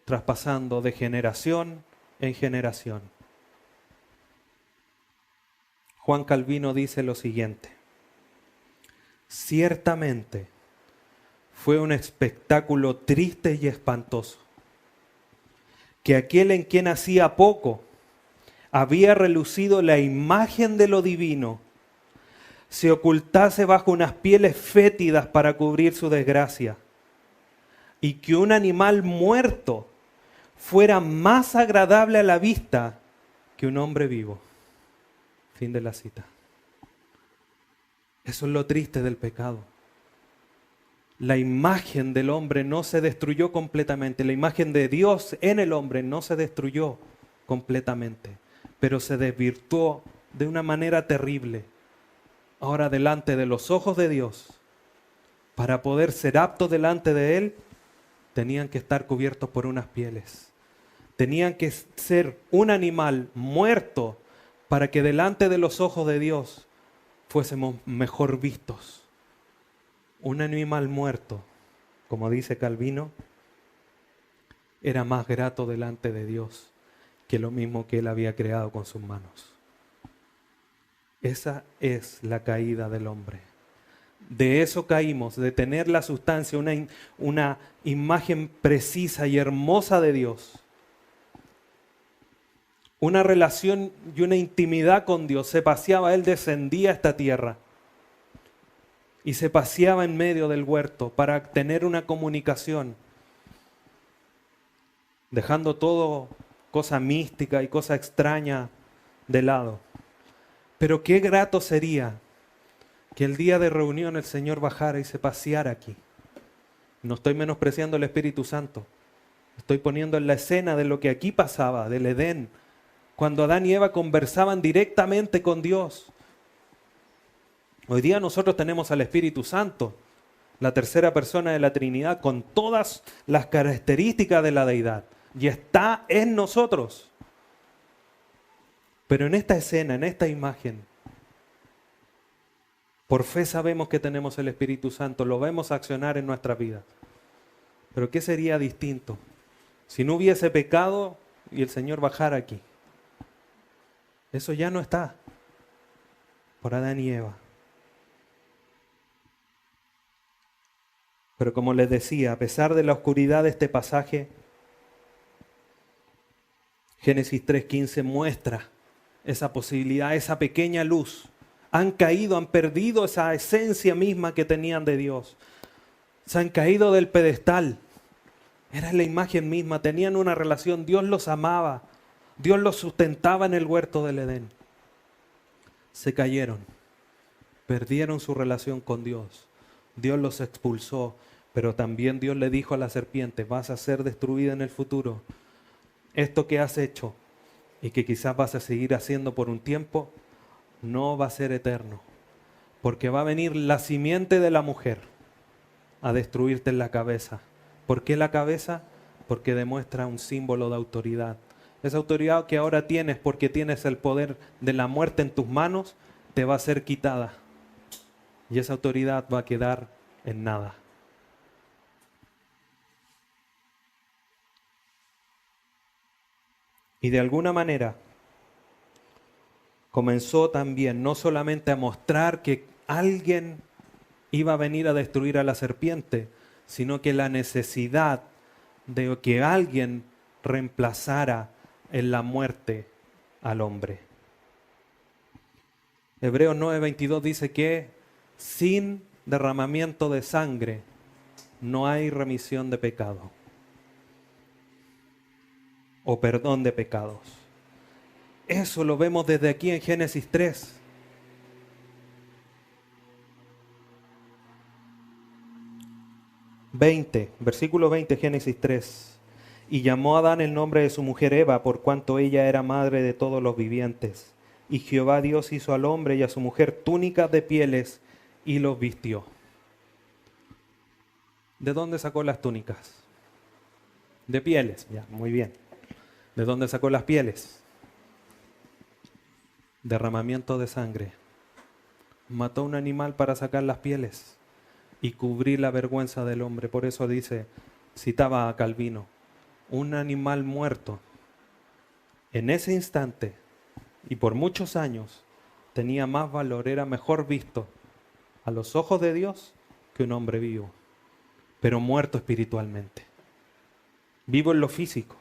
traspasando de generación en generación. Juan Calvino dice lo siguiente: ciertamente fue un espectáculo triste y espantoso, que aquel en quien hacía poco había relucido la imagen de lo divino, se ocultase bajo unas pieles fétidas para cubrir su desgracia, y que un animal muerto fuera más agradable a la vista que un hombre vivo. Fin de la cita. Eso es lo triste del pecado. La imagen del hombre no se destruyó completamente. La imagen de Dios en el hombre no se destruyó completamente, pero se desvirtuó de una manera terrible. Ahora, delante de los ojos de Dios, para poder ser aptos delante de Él, tenían que estar cubiertos por unas pieles. Tenían que ser un animal muerto para que delante de los ojos de Dios fuésemos mejor vistos. Un animal muerto, como dice Calvino, era más grato delante de Dios que lo mismo que Él había creado con sus manos. Esa es la caída del hombre. De eso caímos, de tener la sustancia, una imagen precisa y hermosa de Dios. Una relación y una intimidad con Dios. Se paseaba, Él descendía a esta tierra y se paseaba en medio del huerto para tener una comunicación, dejando todo cosa mística y cosa extraña de lado. Pero qué grato sería que el día de reunión el Señor bajara y se paseara aquí. No estoy menospreciando el Espíritu Santo. Estoy poniendo en la escena de lo que aquí pasaba, del Edén, cuando Adán y Eva conversaban directamente con Dios. Hoy día nosotros tenemos al Espíritu Santo, la tercera persona de la Trinidad, con todas las características de la deidad. Y está en nosotros. Pero en esta escena, en esta imagen, por fe sabemos que tenemos el Espíritu Santo, lo vemos accionar en nuestra vida. Pero ¿qué sería distinto si no hubiese pecado y el Señor bajara aquí? Eso ya no está por Adán y Eva. Pero como les decía, a pesar de la oscuridad de este pasaje, Génesis 3:15 muestra esa posibilidad, esa pequeña luz. Han caído, han perdido esa esencia misma que tenían de Dios. Se han caído del pedestal. Era la imagen misma, tenían una relación, Dios los amaba, Dios los sustentaba en el huerto del Edén. Se cayeron, perdieron su relación con Dios. Dios los expulsó, pero también Dios le dijo a la serpiente, vas a ser destruida en el futuro. Esto que has hecho y que quizás vas a seguir haciendo por un tiempo, no va a ser eterno, porque va a venir la simiente de la mujer a destruirte en la cabeza. ¿Por qué la cabeza? Porque demuestra un símbolo de autoridad. Esa autoridad que ahora tienes porque tienes el poder de la muerte en tus manos, te va a ser quitada. Y esa autoridad va a quedar en nada. Y de alguna manera comenzó también no solamente a mostrar que alguien iba a venir a destruir a la serpiente, sino que la necesidad de que alguien reemplazara en la muerte al hombre. Hebreos 9:22 dice que sin derramamiento de sangre no hay remisión de pecado o perdón de pecados. Eso lo vemos desde aquí en Génesis 3. Versículo 20, Génesis 3. Y llamó a Adán el nombre de su mujer Eva, por cuanto ella era madre de todos los vivientes. Y Jehová Dios hizo al hombre y a su mujer túnicas de pieles y los vistió. ¿De dónde sacó las túnicas? De pieles, ya, muy bien. ¿De dónde sacó las pieles? Derramamiento de sangre. Mató un animal para sacar las pieles y cubrir la vergüenza del hombre. Por eso dice, citaba a Calvino, un animal muerto en ese instante y por muchos años tenía más valor, era mejor visto a los ojos de Dios que un hombre vivo, pero muerto espiritualmente. Vivo en lo físico.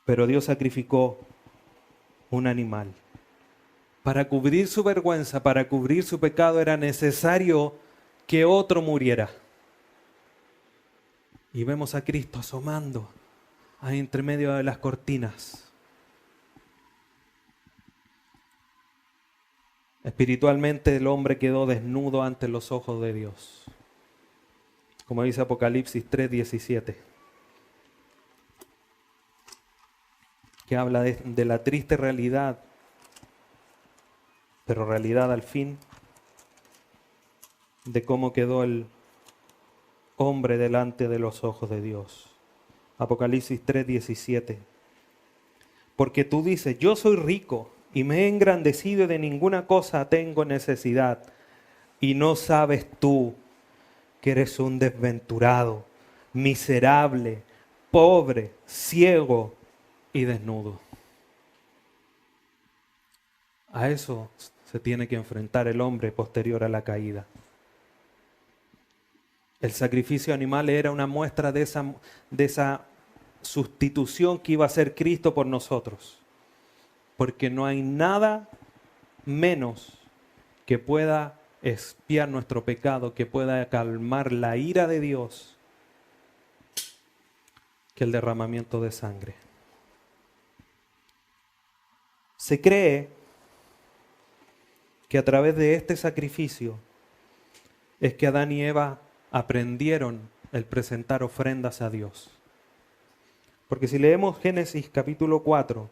Pero Dios sacrificó un animal. Para cubrir su vergüenza, para cubrir su pecado, era necesario que otro muriera. Y vemos a Cristo asomando ahí entre medio de las cortinas. Espiritualmente el hombre quedó desnudo ante los ojos de Dios. Como dice Apocalipsis 3:17. Que habla de la triste realidad, pero realidad al fin, de cómo quedó el hombre delante de los ojos de Dios. Apocalipsis 3:17. Porque tú dices, yo soy rico y me he engrandecido y de ninguna cosa tengo necesidad. Y no sabes tú que eres un desventurado, miserable, pobre, ciego y desnudo. A eso se tiene que enfrentar el hombre posterior a la caída. El sacrificio animal era una muestra de esa sustitución que iba a ser Cristo por nosotros. Porque no hay nada menos que pueda expiar nuestro pecado, que pueda calmar la ira de Dios, que el derramamiento de sangre. Se cree que a través de este sacrificio es que Adán y Eva aprendieron el presentar ofrendas a Dios. Porque si leemos Génesis capítulo 4,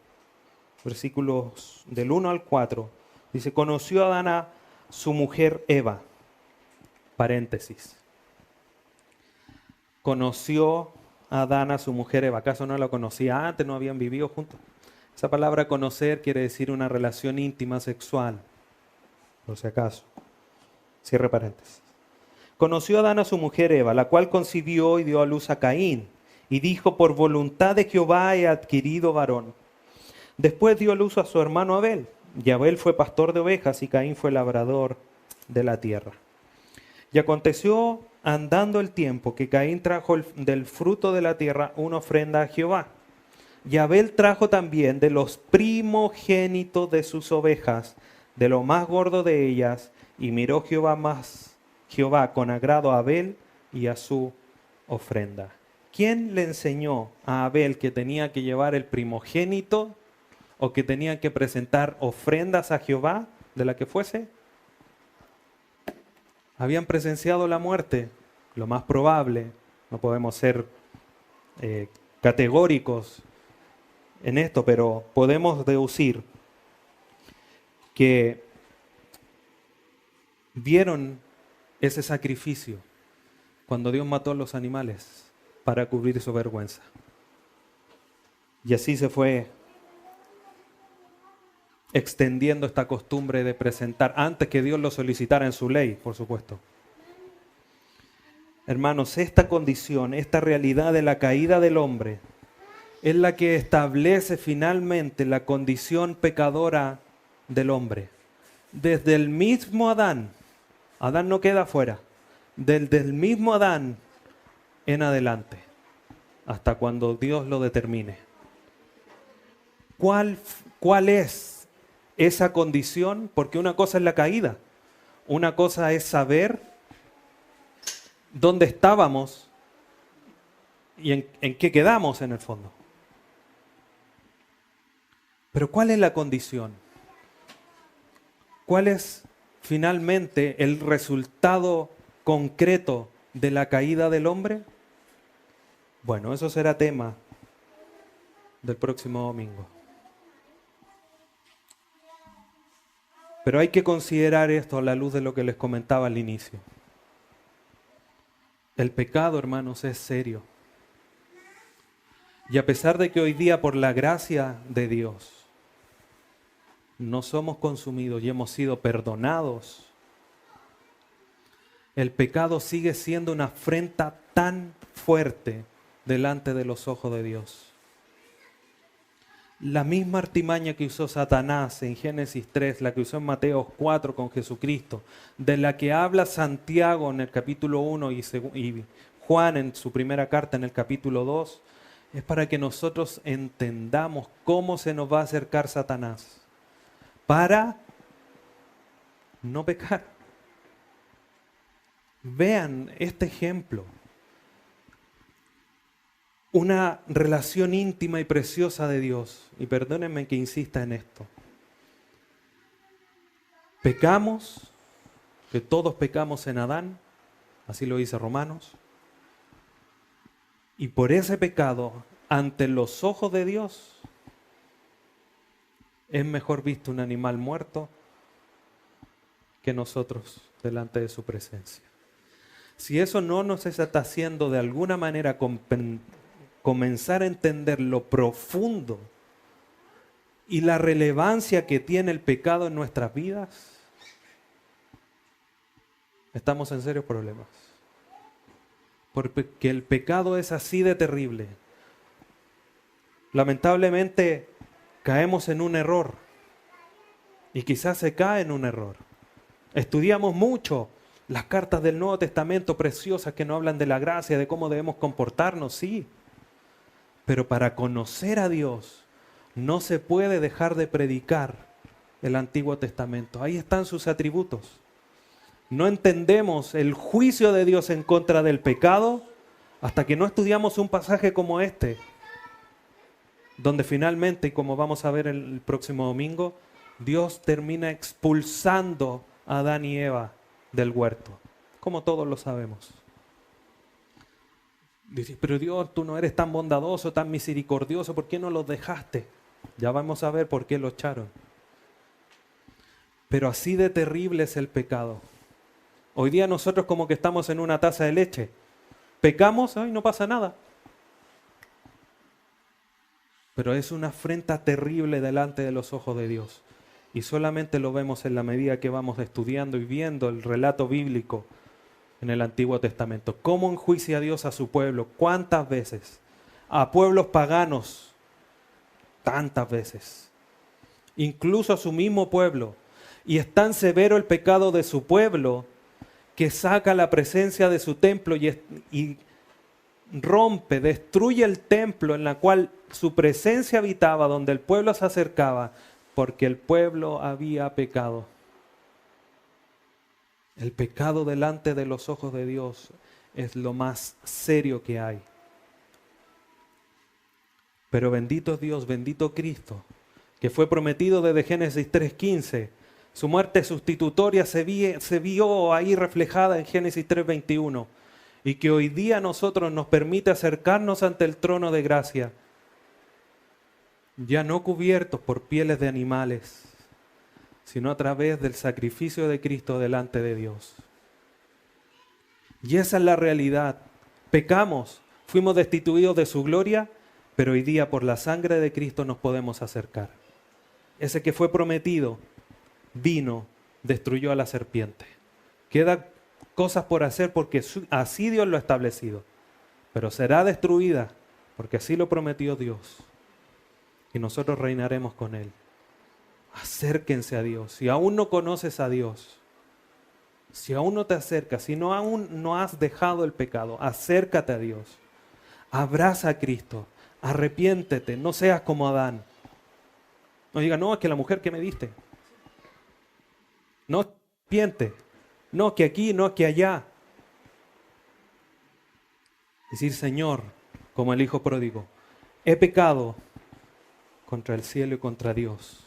versículos del 1 al 4, dice, conoció Adán a su mujer Eva, paréntesis. Conoció Adán a su mujer Eva, ¿acaso no la conocía antes? ¿No habían vivido juntos? Esa palabra conocer quiere decir una relación íntima sexual, por si acaso. Cierre paréntesis. Conoció Adán a su mujer Eva, la cual concibió y dio a luz a Caín, y dijo, por voluntad de Jehová he adquirido varón. Después dio a luz a su hermano Abel, y Abel fue pastor de ovejas, y Caín fue labrador de la tierra. Y aconteció, andando el tiempo, que Caín trajo del fruto de la tierra una ofrenda a Jehová. Y Abel trajo también de los primogénitos de sus ovejas, de lo más gordo de ellas, y miró Jehová con agrado a Abel y a su ofrenda. ¿Quién le enseñó a Abel que tenía que llevar el primogénito o que tenía que presentar ofrendas a Jehová de la que fuese? Habían presenciado la muerte, lo más probable, no podemos ser categóricos en esto, pero podemos deducir que vieron ese sacrificio cuando Dios mató a los animales para cubrir su vergüenza. Y así se fue extendiendo esta costumbre de presentar, antes que Dios lo solicitara en su ley, por supuesto. Hermanos, esta condición, esta realidad de la caída del hombre, es la que establece finalmente la condición pecadora del hombre. Desde el mismo Adán, Adán no queda fuera, desde el mismo Adán en adelante, hasta cuando Dios lo determine. ¿Cuál es esa condición? Porque una cosa es la caída, una cosa es saber dónde estábamos y en qué quedamos en el fondo. Pero ¿cuál es la condición? ¿Cuál es finalmente el resultado concreto de la caída del hombre? Bueno, eso será tema del próximo domingo. Pero hay que considerar esto a la luz de lo que les comentaba al inicio. El pecado, hermanos, es serio. Y a pesar de que hoy día, por la gracia de Dios, no somos consumidos y hemos sido perdonados, el pecado sigue siendo una afrenta tan fuerte delante de los ojos de Dios. La misma artimaña que usó Satanás en Génesis 3, la que usó en Mateo 4 con Jesucristo, de la que habla Santiago en el capítulo 1 y Juan en su primera carta en el capítulo 2, es para que nosotros entendamos cómo se nos va a acercar Satanás para no pecar. Vean este ejemplo. Una relación íntima y preciosa de Dios. Y perdónenme que insista en esto. Pecamos, que todos pecamos en Adán, así lo dice Romanos. Y por ese pecado, ante los ojos de Dios, es mejor visto un animal muerto que nosotros delante de su presencia. Si eso no nos está haciendo de alguna manera comenzar a entender lo profundo y la relevancia que tiene el pecado en nuestras vidas, estamos en serios problemas. Porque el pecado es así de terrible. Lamentablemente caemos en un error y quizás se cae en un error. Estudiamos mucho las cartas del Nuevo Testamento preciosas que nos hablan de la gracia, de cómo debemos comportarnos, sí. Pero para conocer a Dios no se puede dejar de predicar el Antiguo Testamento. Ahí están sus atributos. No entendemos el juicio de Dios en contra del pecado hasta que no estudiamos un pasaje como este, donde finalmente, y como vamos a ver el próximo domingo, Dios termina expulsando a Adán y Eva del huerto, como todos lo sabemos. Dices, pero Dios, tú no eres tan bondadoso, tan misericordioso, ¿por qué no los dejaste? Ya vamos a ver por qué lo echaron. Pero así de terrible es el pecado. Hoy día nosotros como que estamos en una taza de leche. Pecamos, ay, no pasa nada. Pero es una afrenta terrible delante de los ojos de Dios. Y solamente lo vemos en la medida que vamos estudiando y viendo el relato bíblico en el Antiguo Testamento. ¿Cómo enjuicia a Dios a su pueblo? ¿Cuántas veces? A pueblos paganos, tantas veces. Incluso a su mismo pueblo. Y es tan severo el pecado de su pueblo que saca la presencia de su templo y rompe, destruye el templo en la cual su presencia habitaba, donde el pueblo se acercaba, porque el pueblo había pecado. El pecado delante de los ojos de Dios es lo más serio que hay. Pero bendito Dios, bendito Cristo, que fue prometido desde Génesis 3:15. Su muerte sustitutoria se vio ahí reflejada en Génesis 3:21. Y que hoy día a nosotros nos permite acercarnos ante el trono de gracia, ya no cubiertos por pieles de animales, sino a través del sacrificio de Cristo delante de Dios. Y esa es la realidad. Pecamos, fuimos destituidos de su gloria, pero hoy día por la sangre de Cristo nos podemos acercar. Ese que fue prometido vino, destruyó a la serpiente. Queda cosas por hacer porque así Dios lo ha establecido, pero será destruida porque así lo prometió Dios. Y nosotros reinaremos con Él. Acérquense a Dios. Si aún no conoces a Dios, si aún no te acercas, si aún no has dejado el pecado, acércate a Dios. Abraza a Cristo. Arrepiéntete. No seas como Adán. No diga, no, es que la mujer que me diste. No arrepiente. No, que aquí, no, que allá. Decir, Señor, como el hijo pródigo, he pecado contra el cielo y contra Dios.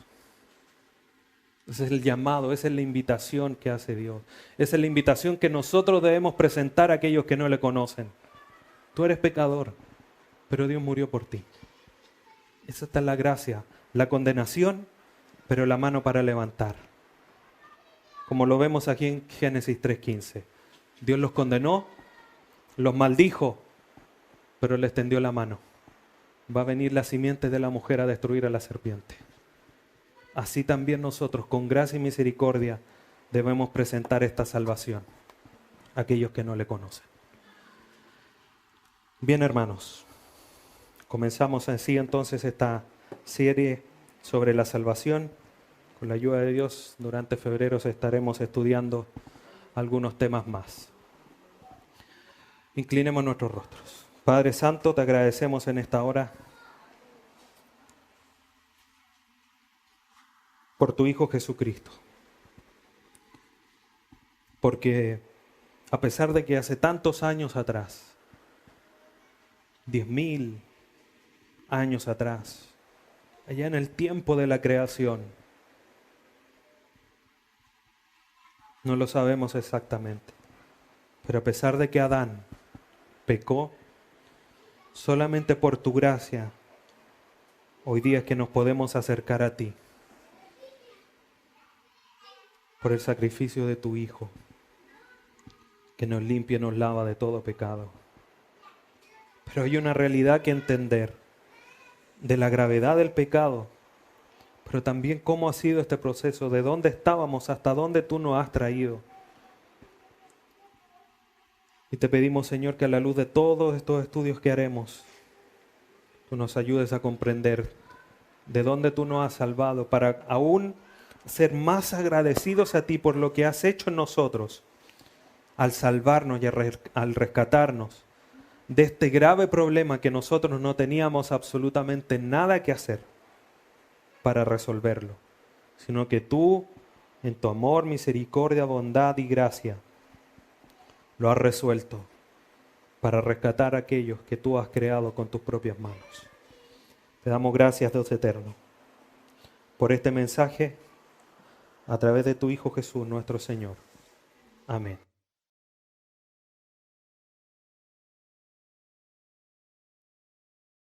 Ese es el llamado, esa es la invitación que hace Dios. Esa es la invitación que nosotros debemos presentar a aquellos que no le conocen. Tú eres pecador, pero Dios murió por ti. Esa está la gracia, la condenación, pero la mano para levantar. Como lo vemos aquí en Génesis 3:15. Dios los condenó, los maldijo, pero le extendió la mano. Va a venir la simiente de la mujer a destruir a la serpiente. Así también nosotros, con gracia y misericordia, debemos presentar esta salvación a aquellos que no le conocen. Bien, hermanos, comenzamos así entonces esta serie sobre la salvación. Con la ayuda de Dios, durante febrero estaremos estudiando algunos temas más. Inclinemos nuestros rostros. Padre Santo, te agradecemos en esta hora por tu Hijo Jesucristo. Porque a pesar de que hace tantos años atrás, 10.000 años atrás, allá en el tiempo de la creación, no lo sabemos exactamente, pero a pesar de que Adán pecó, solamente por tu gracia, hoy día es que nos podemos acercar a ti, por el sacrificio de tu Hijo, que nos limpia y nos lava de todo pecado. Pero hay una realidad que entender, de la gravedad del pecado, pero también cómo ha sido este proceso, de dónde estábamos hasta dónde tú nos has traído. Y te pedimos, Señor, que a la luz de todos estos estudios que haremos, tú nos ayudes a comprender de dónde tú nos has salvado, para aún ser más agradecidos a ti por lo que has hecho en nosotros, al salvarnos y al rescatarnos de este grave problema que nosotros no teníamos absolutamente nada que hacer para resolverlo, sino que tú, en tu amor, misericordia, bondad y gracia, lo has resuelto para rescatar a aquellos que tú has creado con tus propias manos. Te damos gracias, Dios eterno, por este mensaje a través de tu Hijo Jesús, nuestro Señor. Amén.